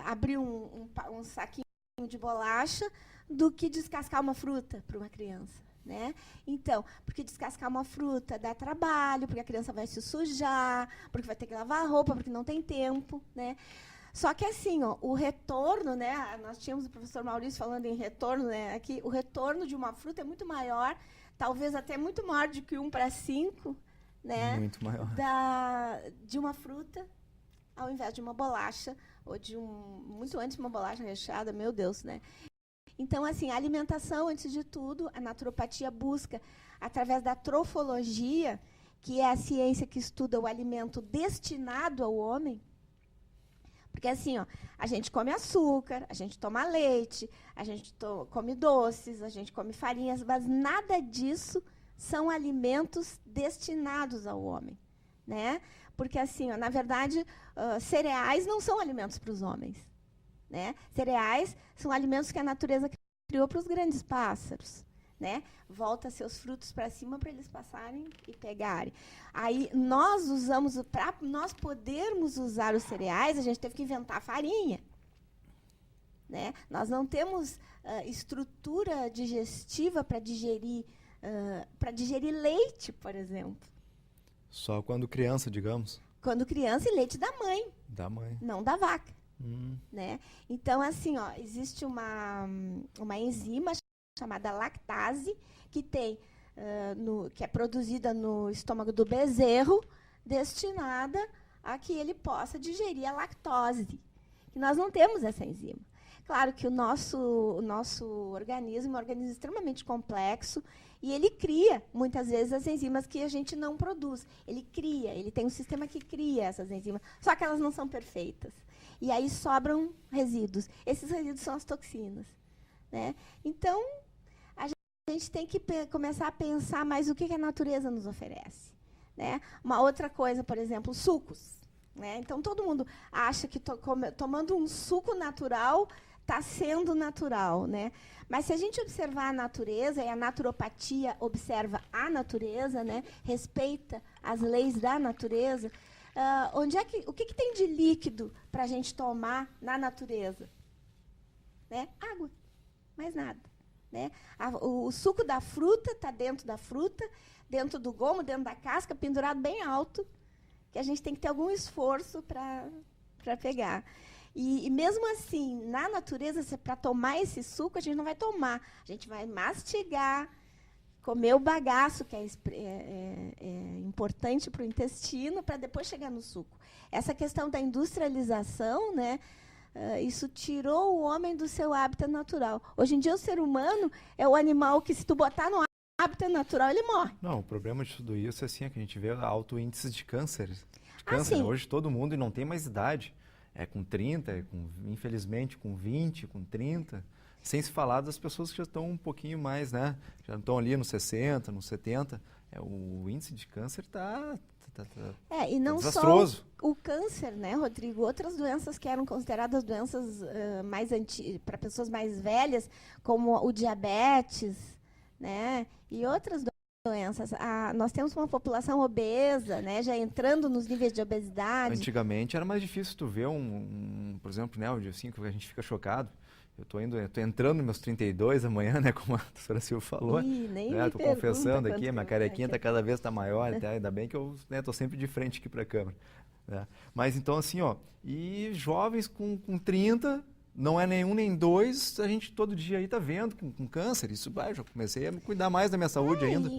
abrir um saquinho de bolacha do que descascar uma fruta para uma criança. Né? Então, porque descascar uma fruta dá trabalho, porque a criança vai se sujar, porque vai ter que lavar a roupa, porque não tem tempo. Né? Só que assim, ó, o retorno, né, nós tínhamos o professor Maurício falando em retorno, né, aqui, o retorno de uma fruta é muito maior, talvez até muito maior do que 1:5, né, muito maior. De uma fruta, ao invés de uma bolacha, ou muito antes de uma bolacha recheada, meu Deus, né. Então, assim, a alimentação, antes de tudo, a naturopatia busca, através da trofologia, que é a ciência que estuda o alimento destinado ao homem, porque assim, ó, a gente come açúcar, a gente toma leite, a gente come doces, a gente come farinhas, mas nada disso são alimentos destinados ao homem. Né? Porque, assim, ó, na verdade, cereais não são alimentos para os homens. Né? Cereais são alimentos que a natureza criou para os grandes pássaros. Né? Volta seus frutos para cima para eles passarem e pegarem. Aí nós usamos, para nós podermos usar os cereais, a gente teve que inventar a farinha. Né? Nós não temos estrutura digestiva para digerir leite, por exemplo. Só quando criança, digamos. Quando criança, e leite da mãe. Da mãe. Não da vaca. Né? Então, assim, ó, existe uma enzima chamada lactase, que que é produzida no estômago do bezerro, destinada a que ele possa digerir a lactose. E nós não temos essa enzima. Claro que o nosso organismo é um organismo extremamente complexo e ele cria, muitas vezes, as enzimas que a gente não produz. Ele tem um sistema que cria essas enzimas, só que elas não são perfeitas. E aí sobram resíduos. Esses resíduos são as toxinas. Né? Então, a gente tem que começar a pensar mais o que a natureza nos oferece. Né? Uma outra coisa, por exemplo, sucos. Né? Então, todo mundo acha que tomando um suco natural está sendo natural. Né? Mas se a gente observar a natureza, e a naturopatia observa a natureza, né? Respeita as leis da natureza, o que tem de líquido para a gente tomar na natureza? Né? Água, mais nada. Né? O suco da fruta está dentro da fruta, dentro do gomo, dentro da casca, pendurado bem alto, que a gente tem que ter algum esforço para pegar. E mesmo assim, na natureza, para tomar esse suco, a gente não vai tomar. A gente vai mastigar, comer o bagaço, que é importante para o intestino, para depois chegar no suco. Essa questão da industrialização, né? Isso tirou o homem do seu hábitat natural. Hoje em dia, o ser humano é o animal que, se tu botar no hábitat natural, ele morre. Não, o problema de tudo isso é assim, que a gente vê alto índice de câncer. Sim. Hoje todo mundo, e não tem mais idade. É com 30, infelizmente com 20, com 30. Sem se falar das pessoas que já estão um pouquinho mais, né? Já estão ali nos 60, nos 70. O índice de câncer está e não desastroso. Só o câncer, né, Rodrigo? Outras doenças que eram consideradas doenças mais para pessoas mais velhas, como o diabetes, né? E outras doenças. Nós temos uma população obesa, né, já entrando nos níveis de obesidade. Antigamente era mais difícil tu ver por exemplo, né, assim, que a gente fica chocado. Eu tô entrando nos meus 32 amanhã, né, como a doutora Silvia falou. Né, tô confessando aqui, minha carequinha cada vez está maior, até, ainda bem que eu tô sempre de frente aqui para a câmera. Né? Mas então assim, ó, e jovens com 30, não é nenhum nem dois, a gente todo dia aí tá vendo com câncer. Isso, eu já comecei a me cuidar mais da minha saúde ainda.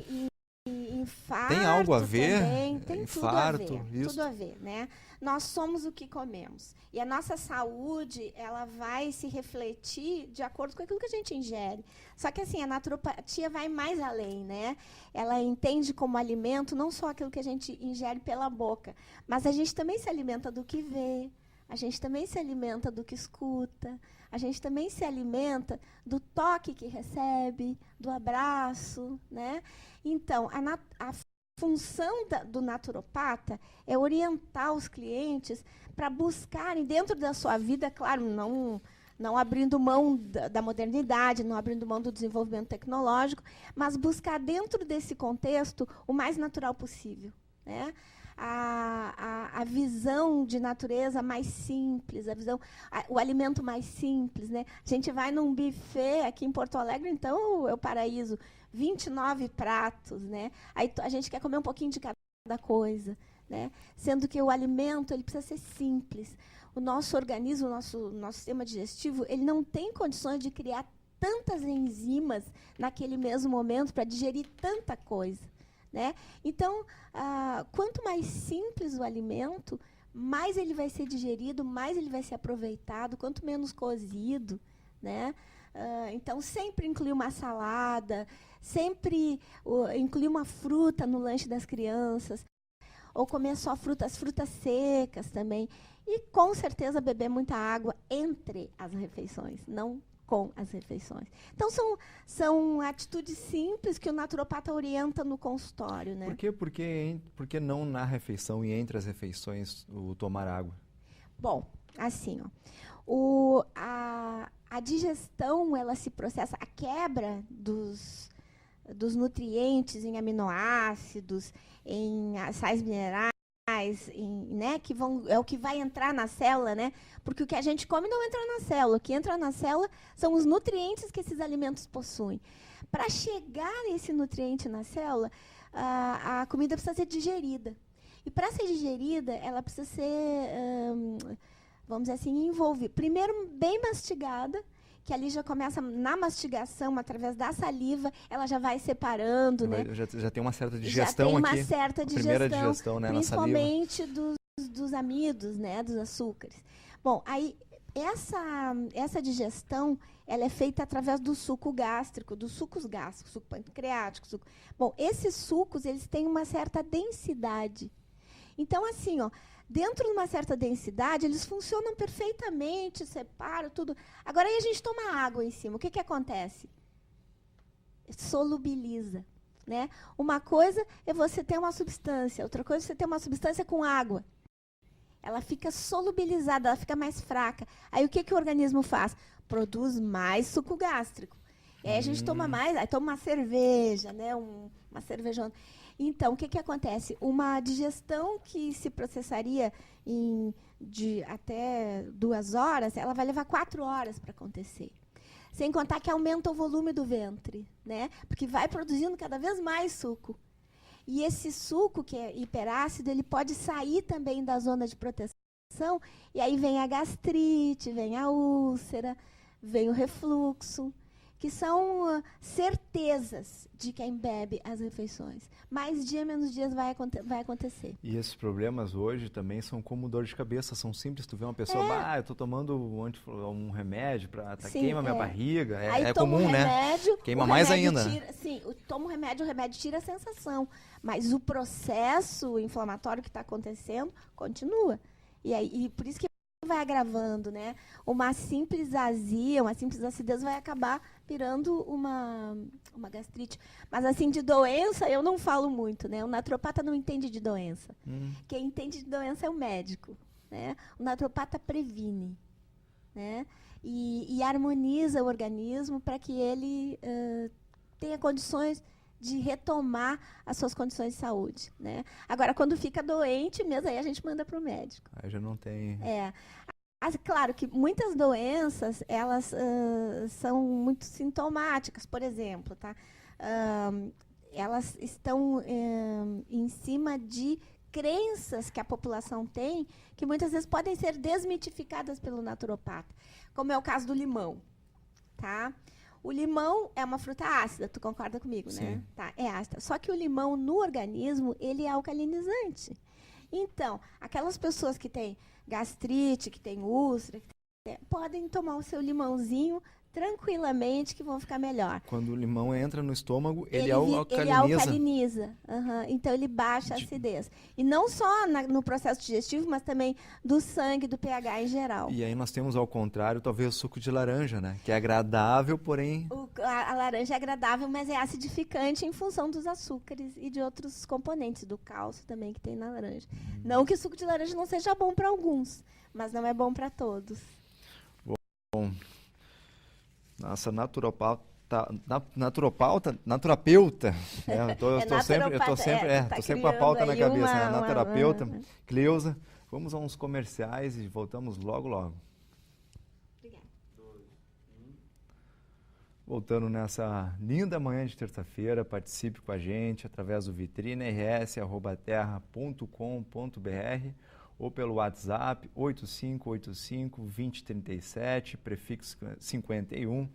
Infarto tem algo a ver? Também, tem infarto, tudo a ver, isso. Tudo a ver, né? Nós somos o que comemos. E a nossa saúde, ela vai se refletir de acordo com aquilo que a gente ingere. Só que assim, a naturopatia vai mais além, né? Ela entende como alimento não só aquilo que a gente ingere pela boca, mas a gente também se alimenta do que vê, a gente também se alimenta do que escuta, a gente também se alimenta do toque que recebe, do abraço, né? Então, a função do naturopata é orientar os clientes para buscarem dentro da sua vida, claro, não abrindo mão da modernidade, não abrindo mão do desenvolvimento tecnológico, mas buscar dentro desse contexto o mais natural possível. Né? a visão de natureza mais simples, o alimento mais simples, né? A gente vai num buffet aqui em Porto Alegre, então é o paraíso, 29 pratos, né? Aí a gente quer comer um pouquinho de cada coisa, né? Sendo que o alimento ele precisa ser simples. O nosso organismo, o nosso sistema digestivo, ele não tem condições de criar tantas enzimas naquele mesmo momento para digerir tanta coisa, né? Então, quanto mais simples o alimento, mais ele vai ser digerido, mais ele vai ser aproveitado, quanto menos cozido, né? Então, sempre incluir uma salada, sempre incluir uma fruta no lanche das crianças, ou comer só frutas secas também. E, com certeza, beber muita água entre as refeições, não com as refeições. Então, são atitudes simples que o naturopata orienta no consultório, né? Por que não na refeição e entre as refeições o tomar água? Bom, assim, ó, a digestão, ela se processa, a quebra dos nutrientes em aminoácidos, em sais minerais, né, que é o que vai entrar na célula, né? Porque o que a gente come não entra na célula. O que entra na célula são os nutrientes que esses alimentos possuem. Para chegar esse nutriente na célula, a comida precisa ser digerida. E para ser digerida, ela precisa ser, vamos dizer assim, envolvida. Primeiro, bem mastigada, que ali já começa na mastigação, através da saliva, ela já vai separando, né? Já tem uma certa digestão aqui. Já tem uma certa digestão, primeira digestão, né, principalmente dos amidos, né, dos açúcares. Bom, aí essa digestão, ela é feita através do suco gástrico, dos sucos gástricos, suco pancreático, suco... Bom, esses sucos, eles têm uma certa densidade. Então, assim, ó, dentro de uma certa densidade, eles funcionam perfeitamente, separam tudo. Agora, aí a gente toma água em cima. O que acontece? Solubiliza, né? Uma coisa é você ter uma substância, outra coisa é você ter uma substância com água. Ela fica solubilizada, ela fica mais fraca. Aí o que o organismo faz? Produz mais suco gástrico. E aí a gente toma mais, aí toma uma cerveja, né? Uma cervejona. Então, o que acontece? Uma digestão que se processaria de até 2 horas, ela vai levar 4 horas para acontecer. Sem contar que aumenta o volume do ventre, né? Porque vai produzindo cada vez mais suco. E esse suco, que é hiperácido, ele pode sair também da zona de proteção, e aí vem a gastrite, vem a úlcera, vem o refluxo, que são certezas de quem bebe as refeições. Mais dia, menos dias vai acontecer. E esses problemas hoje também são como dor de cabeça, são simples. Tu vê uma pessoa, eu estou tomando um remédio para queima minha barriga. É comum, remédio, né? Queima mais ainda. Toma o remédio tira a sensação. Mas o processo inflamatório que está acontecendo continua. E por isso que vai agravando, né? Uma simples azia, uma simples acidez vai acabar virando uma gastrite. Mas, assim, de doença, eu não falo muito, né? O naturopata não entende de doença. Quem entende de doença é o médico, né? O naturopata previne, né? E harmoniza o organismo para que ele tenha condições de retomar as suas condições de saúde, né? Agora, quando fica doente mesmo, aí a gente manda para o médico. Aí já não tem... Claro que muitas doenças, elas são muito sintomáticas, por exemplo, tá? Elas estão em cima de crenças que a população tem, que muitas vezes podem ser desmitificadas pelo naturopata, como é o caso do limão, tá? O limão é uma fruta ácida, tu concorda comigo, Sim. né? Tá, é ácida. Só que o limão, no organismo, ele é alcalinizante. Então, aquelas pessoas que têm gastrite, que têm úlcera, podem tomar o seu limãozinho tranquilamente, que vão ficar melhor. Quando o limão entra no estômago, ele alcaliniza. Ele alcaliniza. Então, ele baixa a acidez. E não só no processo digestivo, mas também do sangue, do pH em geral. E aí nós temos, ao contrário, talvez o suco de laranja, né? Que é agradável, porém... A laranja é agradável, mas é acidificante em função dos açúcares e de outros componentes, do cálcio também que tem na laranja. Não que o suco de laranja não seja bom para alguns, mas não é bom para todos. Bom... Nossa naturopata Naturapeuta. Eu tô Tá sempre com a pauta na criando aí cabeça, né? Naturapeuta, uma- Cleusa. Vamos a uns comerciais e voltamos logo, logo. Obrigada. Voltando nessa linda manhã de terça-feira, participe com a gente através do vitriners@terra.com.br ou pelo WhatsApp 8585-2037, prefixo 51.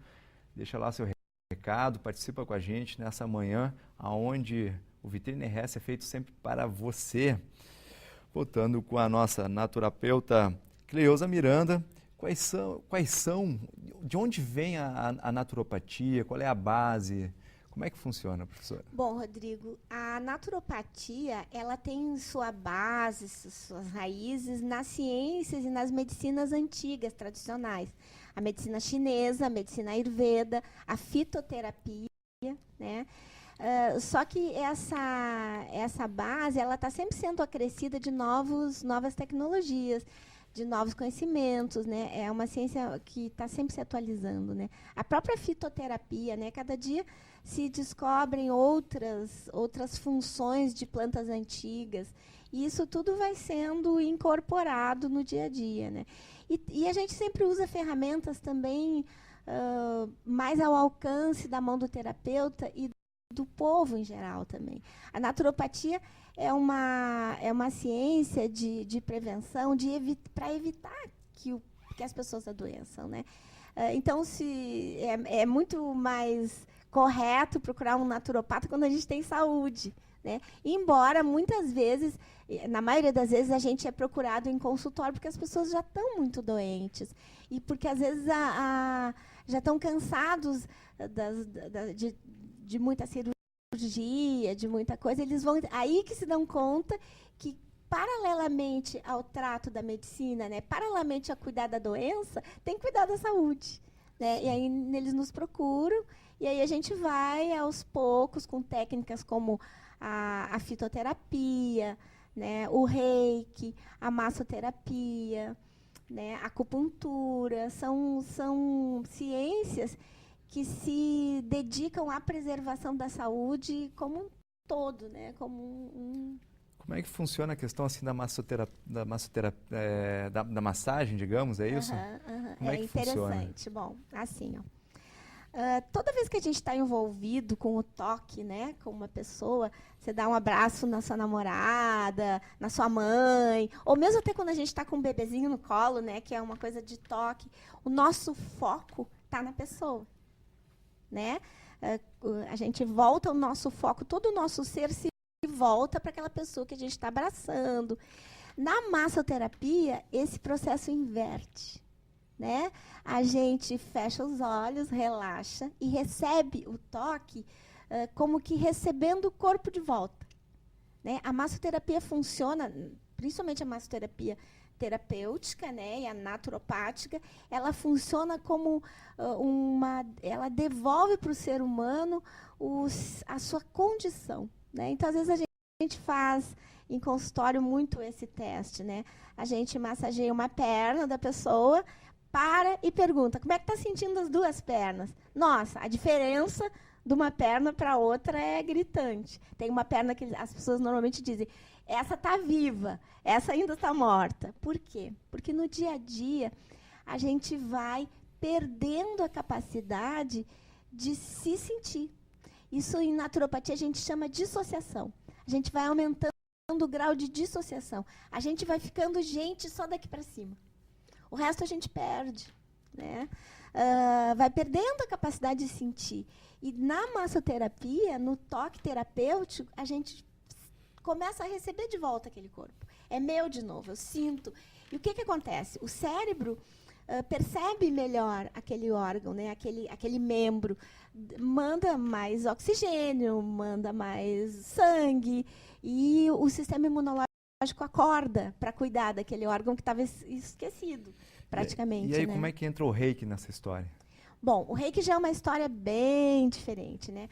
Deixa lá seu recado, participa com a gente nessa manhã, onde o Vitrine RS é feito sempre para você. Voltando com a nossa naturapeuta Cleusa Miranda, quais são, de onde vem a naturopatia, qual é a base, como é que funciona, professora? Bom, Rodrigo, a naturopatia, ela tem sua base, suas raízes nas ciências e nas medicinas antigas, tradicionais. A medicina chinesa, a medicina ayurveda, a fitoterapia, né? Só que essa base ela está sempre sendo acrescida de novas tecnologias, de novos conhecimentos, né? É uma ciência que está sempre se atualizando, né? A própria fitoterapia, né? Cada dia se descobrem outras funções de plantas antigas e isso tudo vai sendo incorporado no dia a dia, né? E a gente sempre usa ferramentas também mais ao alcance da mão do terapeuta e do povo em geral também. A naturopatia é uma ciência de prevenção para evitar que as pessoas adoeçam, né? Então, é muito mais correto procurar um naturopata quando a gente tem saúde, né? Embora muitas vezes, na maioria das vezes, a gente é procurado em consultório porque as pessoas já estão muito doentes e porque às vezes já estão cansados de muita cirurgia, de muita coisa, eles vão aí que se dão conta que paralelamente ao trato da medicina, né, paralelamente a cuidar da doença, tem que cuidar da saúde, né? E aí eles nos procuram e aí a gente vai aos poucos com técnicas como a fitoterapia, né, o reiki, a massoterapia, né, a acupuntura, são ciências que se dedicam à preservação da saúde como um todo, né? Como é que funciona a questão assim da massagem, digamos, é isso? Como é que interessante. Funciona? Bom, assim, ó. Toda vez que a gente está envolvido com o toque, né, com uma pessoa, você dá um abraço na sua namorada, na sua mãe, ou mesmo até quando a gente está com um bebezinho no colo, né, que é uma coisa de toque, o nosso foco está na pessoa. Né? A gente volta o nosso foco, todo o nosso ser se volta para aquela pessoa que a gente está abraçando. Na massoterapia, esse processo inverte. Né? A gente fecha os olhos, relaxa e recebe o toque como que recebendo o corpo de volta. Né? A massoterapia funciona, principalmente a massoterapia terapêutica, né, e a naturopática, ela funciona como ela devolve para o ser humano a sua condição, né? Então, às vezes a gente faz em consultório muito esse teste, né? A gente massageia uma perna da pessoa, para e pergunta, como é que está sentindo as duas pernas? Nossa, a diferença de uma perna para outra é gritante. Tem uma perna que as pessoas normalmente dizem, essa está viva, essa ainda está morta. Por quê? Porque no dia a dia a gente vai perdendo a capacidade de se sentir. Isso em naturopatia a gente chama de dissociação. A gente vai aumentando o grau de dissociação. A gente vai ficando gente só daqui para cima. O resto a gente perde, né? Vai perdendo a capacidade de sentir. E na massoterapia, no toque terapêutico, a gente começa a receber de volta aquele corpo. É meu de novo, eu sinto. E o que acontece? O cérebro percebe melhor aquele órgão, né? aquele membro, manda mais oxigênio, manda mais sangue, e o sistema imunológico acorda para cuidar daquele órgão que estava esquecido, praticamente. E aí, né? como é que entra o reiki nessa história? Bom, o reiki já é uma história bem diferente, né?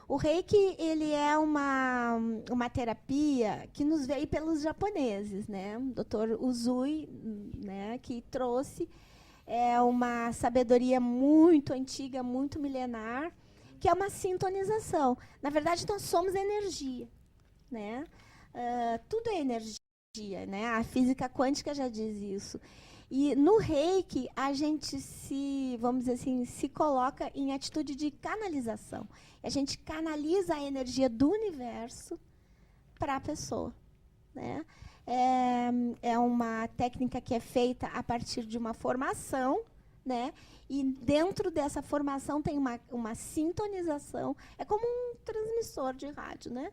O reiki, ele é uma terapia que nos veio pelos japoneses, né? O Dr. Uzui, né, que trouxe uma sabedoria muito antiga, muito milenar, que é uma sintonização. Na verdade, nós somos energia, né? Tudo é energia, né? A física quântica já diz isso. E no Reiki, a gente vamos dizer assim, se coloca em atitude de canalização. A gente canaliza a energia do universo para a pessoa, né? É uma técnica que é feita a partir de uma formação, né? E dentro dessa formação tem uma sintonização. É como um transmissor de rádio, né?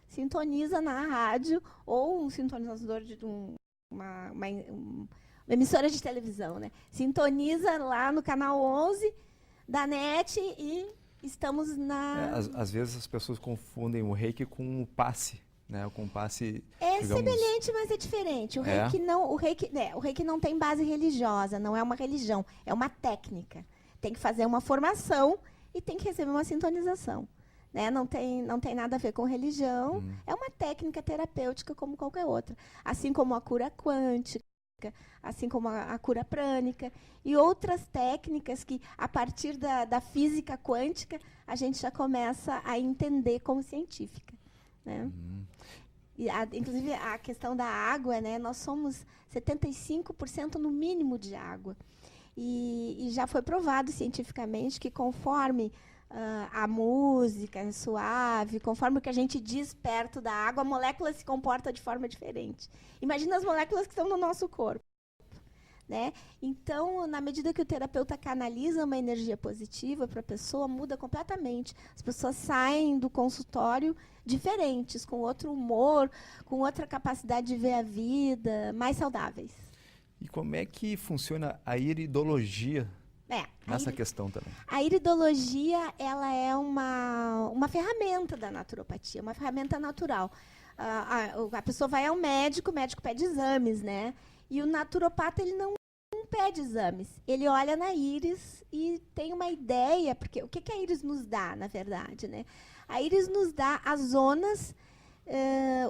Sintoniza na rádio ou um sintonizador de uma emissora de televisão, né? Sintoniza lá no canal 11 da NET e estamos na... Às vezes as pessoas confundem o Reiki com o passe, né? Com o passe, digamos... semelhante, mas é diferente. O Reiki não tem base religiosa, não é uma religião, é uma técnica. Tem que fazer uma formação e tem que receber uma sintonização. Né? Não tem nada a ver com religião, é uma técnica terapêutica como qualquer outra. Assim como a cura quântica, assim como a cura prânica e outras técnicas que, a partir da física quântica, a gente já começa a entender como científica. Né? E inclusive, a questão da água, né? Nós somos 75% no mínimo de água. E já foi provado cientificamente que conforme a música é suave, conforme o que a gente diz perto da água, a molécula se comporta de forma diferente. Imagina as moléculas que estão no nosso corpo. Né? Então, na medida que o terapeuta canaliza uma energia positiva para a pessoa, muda completamente. As pessoas saem do consultório diferentes, com outro humor, com outra capacidade de ver a vida, mais saudáveis. E como é que funciona a iridologia nessa questão também? A iridologia, ela é uma ferramenta da naturopatia, uma ferramenta natural. A pessoa vai ao médico, o médico pede exames, né? E o naturopata, ele não pede exames. Ele olha na íris e tem uma ideia, porque o que a íris nos dá, na verdade, né? A íris nos dá as zonas,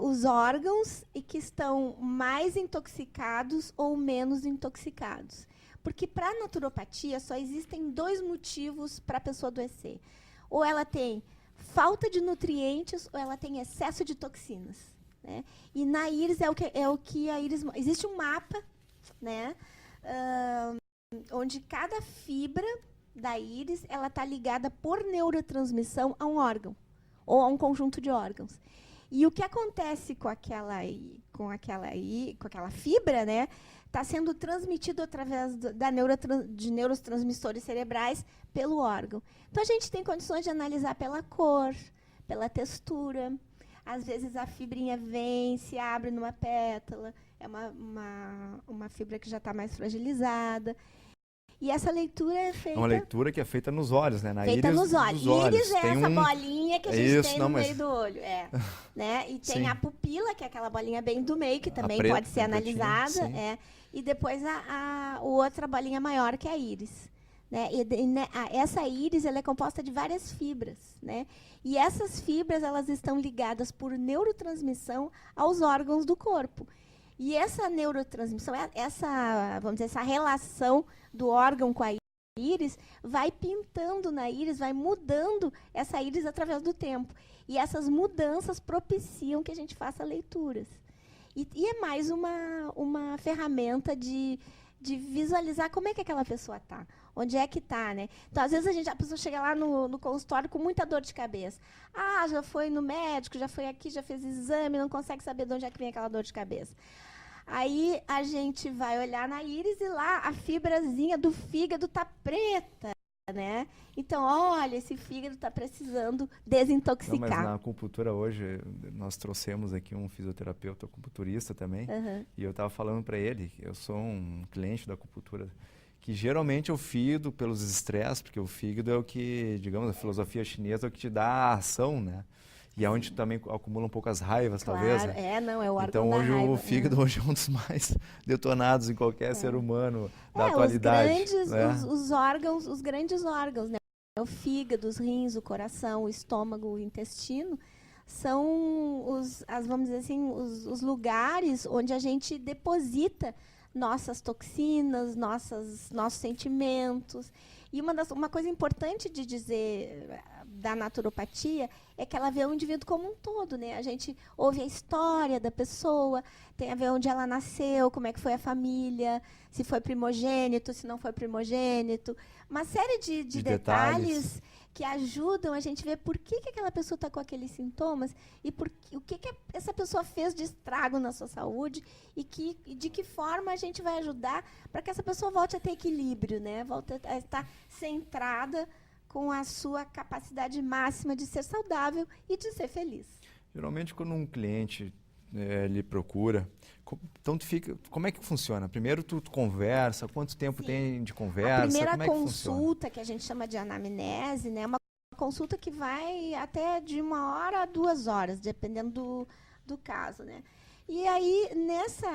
os órgãos e que estão mais intoxicados ou menos intoxicados. Porque para a naturopatia só existem 2 motivos para a pessoa adoecer. Ou ela tem falta de nutrientes ou ela tem excesso de toxinas. Né? E na íris é o que a íris... Existe um mapa, né? Onde cada fibra da íris ela está ligada por neurotransmissão a um órgão ou a um conjunto de órgãos. E o que acontece com aquela fibra, né? Está sendo transmitido através de neurotransmissores cerebrais pelo órgão. Então a gente tem condições de analisar pela cor, pela textura. Às vezes a fibrinha vem, se abre numa pétala, é uma fibra que já está mais fragilizada. E essa leitura é feita... É uma leitura que é feita nos olhos, né? Feita nos olhos. Íris é essa bolinha que a gente tem no meio do olho. Né? E tem a pupila, que é aquela bolinha bem do meio, que também pode ser analisada. E depois a outra bolinha maior, que é a íris. Né? Essa íris ela é composta de várias fibras. Né? E essas fibras elas estão ligadas por neurotransmissão aos órgãos do corpo. E essa neurotransmissão, vamos dizer, essa relação do órgão com a íris, vai pintando na íris, vai mudando essa íris através do tempo. E essas mudanças propiciam que a gente faça leituras. E é mais uma ferramenta de visualizar como é que aquela pessoa está, onde é que está, né? Então, às vezes, a pessoa chega lá no consultório com muita dor de cabeça. Já foi no médico, já foi aqui, já fez exame, não consegue saber de onde é que vem aquela dor de cabeça. Aí a gente vai olhar na íris e lá a fibrazinha do fígado está preta, né? Então, olha, esse fígado está precisando desintoxicar. Não, mas na acupuntura hoje, nós trouxemos aqui um fisioterapeuta acupunturista também, e eu estava falando para ele, eu sou um cliente da acupuntura, que geralmente o fígado, pelos estresses, porque o fígado é o que, digamos, a filosofia chinesa é o que te dá a ação, né? E é onde também acumula um pouco as raivas, talvez. Né? É o órgão então, da hoje raiva. o fígado hoje é um dos mais detonados em qualquer ser humano da atualidade. Os grandes órgãos, né? O fígado, os rins, o coração, o estômago, o intestino, são vamos dizer assim, os lugares onde a gente deposita nossas toxinas, nossos sentimentos. E uma coisa importante de dizer da naturopatia é que ela vê o indivíduo como um todo, né? A gente ouve a história da pessoa, tem a ver onde ela nasceu, como é que foi a família, se foi primogênito, se não foi primogênito. Uma série de detalhes que ajudam a gente a ver por que aquela pessoa está com aqueles sintomas e o que essa pessoa fez de estrago na sua saúde e de que forma a gente vai ajudar para que essa pessoa volte a ter equilíbrio, né? Volte a estar centrada com a sua capacidade máxima de ser saudável e de ser feliz. Geralmente, quando um cliente lhe procura, então como é que funciona? Primeiro tu conversa, quanto tempo tem de conversa? A primeira como é consulta, que a gente chama de anamnese, né, é uma consulta que vai até de 1 hora a 2 horas, dependendo do caso, né? E aí,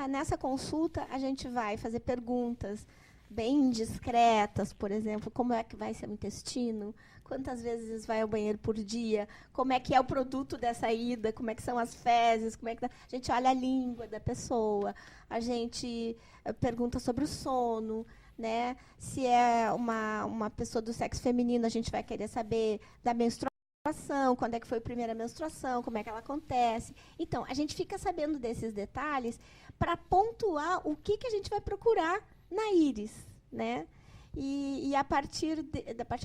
nessa consulta, a gente vai fazer perguntas bem discretas, por exemplo, como é que vai ser o intestino, quantas vezes vai ao banheiro por dia, como é que é o produto dessa ida, como é que são as fezes, a gente olha a língua da pessoa, a gente pergunta sobre o sono, né? Se é uma pessoa do sexo feminino, a gente vai querer saber da menstruação, quando é que foi a primeira menstruação, como é que ela acontece. Então, a gente fica sabendo desses detalhes para pontuar o que a gente vai procurar na íris, né? E a partir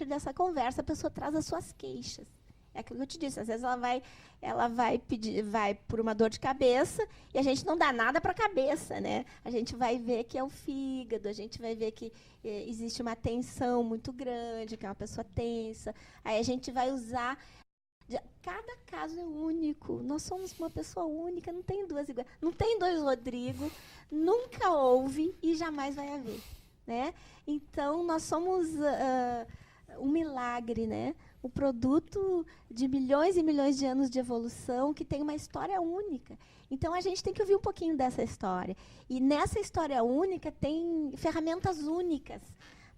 dessa conversa, a pessoa traz as suas queixas. É aquilo que eu te disse, às vezes ela vai por uma dor de cabeça e a gente não dá nada para a cabeça, né? A gente vai ver que é o fígado, a gente vai ver que existe uma tensão muito grande, que é uma pessoa tensa. Aí a gente vai usar... Cada caso é único. Nós somos uma pessoa única, não tem duas iguais. Não tem dois Rodrigo, nunca houve e jamais vai haver, né? Então, nós somos um milagre, né? O produto de milhões e milhões de anos de evolução que tem uma história única. Então, a gente tem que ouvir um pouquinho dessa história. E nessa história única tem ferramentas únicas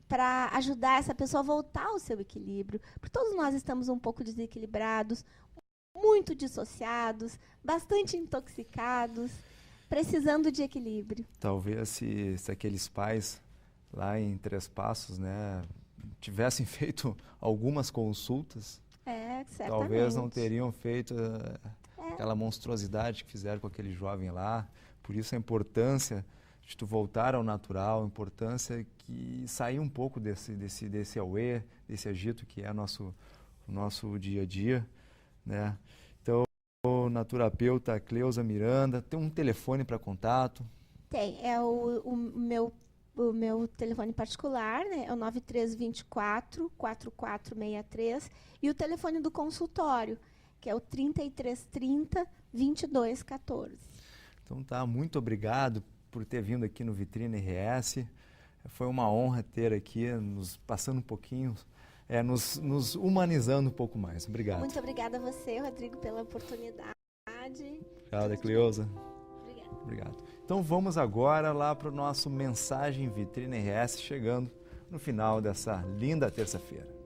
para ajudar essa pessoa a voltar ao seu equilíbrio. Porque todos nós estamos um pouco desequilibrados, muito dissociados, bastante intoxicados, precisando de equilíbrio. Talvez se aqueles pais lá em Três Passos, né, tivessem feito algumas consultas, talvez não teriam feito aquela monstruosidade que fizeram com aquele jovem lá. Por isso a importância de tu voltar ao natural, a importância que sair um pouco desse auê, desse agito que é o nosso dia a dia, né? Então, o naturopeuta Cleusa Miranda, tem um telefone para contato? Tem, é o meu telefone particular, né? É o 9324-4463 e o telefone do consultório, que é o 3330-2214. Então tá, muito obrigado por ter vindo aqui no Vitrine RS. Foi uma honra ter aqui, nos passando um pouquinho, nos humanizando um pouco mais. Obrigado. Muito obrigada a você, Rodrigo, pela oportunidade. Obrigada, Cleusa. Obrigado. Então vamos agora lá para o nosso Mensagem Vitrine RS, chegando no final dessa linda terça-feira.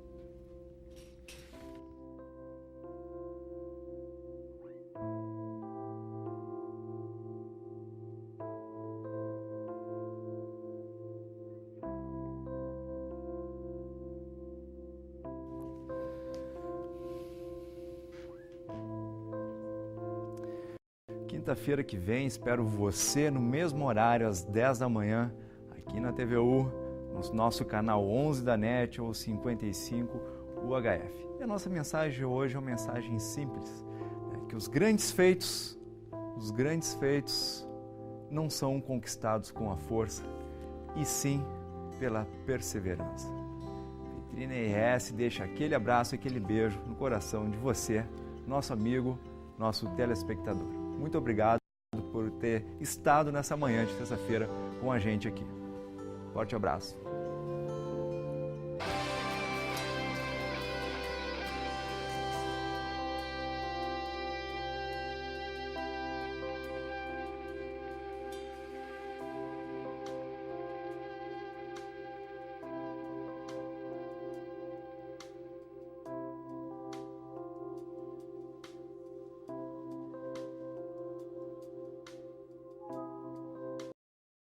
Quinta-feira que vem, espero você no mesmo horário, às 10 da manhã, aqui na TVU, no nosso canal 11 da NET ou 55 UHF. E a nossa mensagem hoje é uma mensagem simples, que os grandes feitos não são conquistados com a força, e sim pela perseverança. Vitrine RS deixa aquele abraço, aquele beijo no coração de você, nosso amigo, nosso telespectador. Muito obrigado por ter estado nessa manhã de terça-feira com a gente aqui. Forte abraço.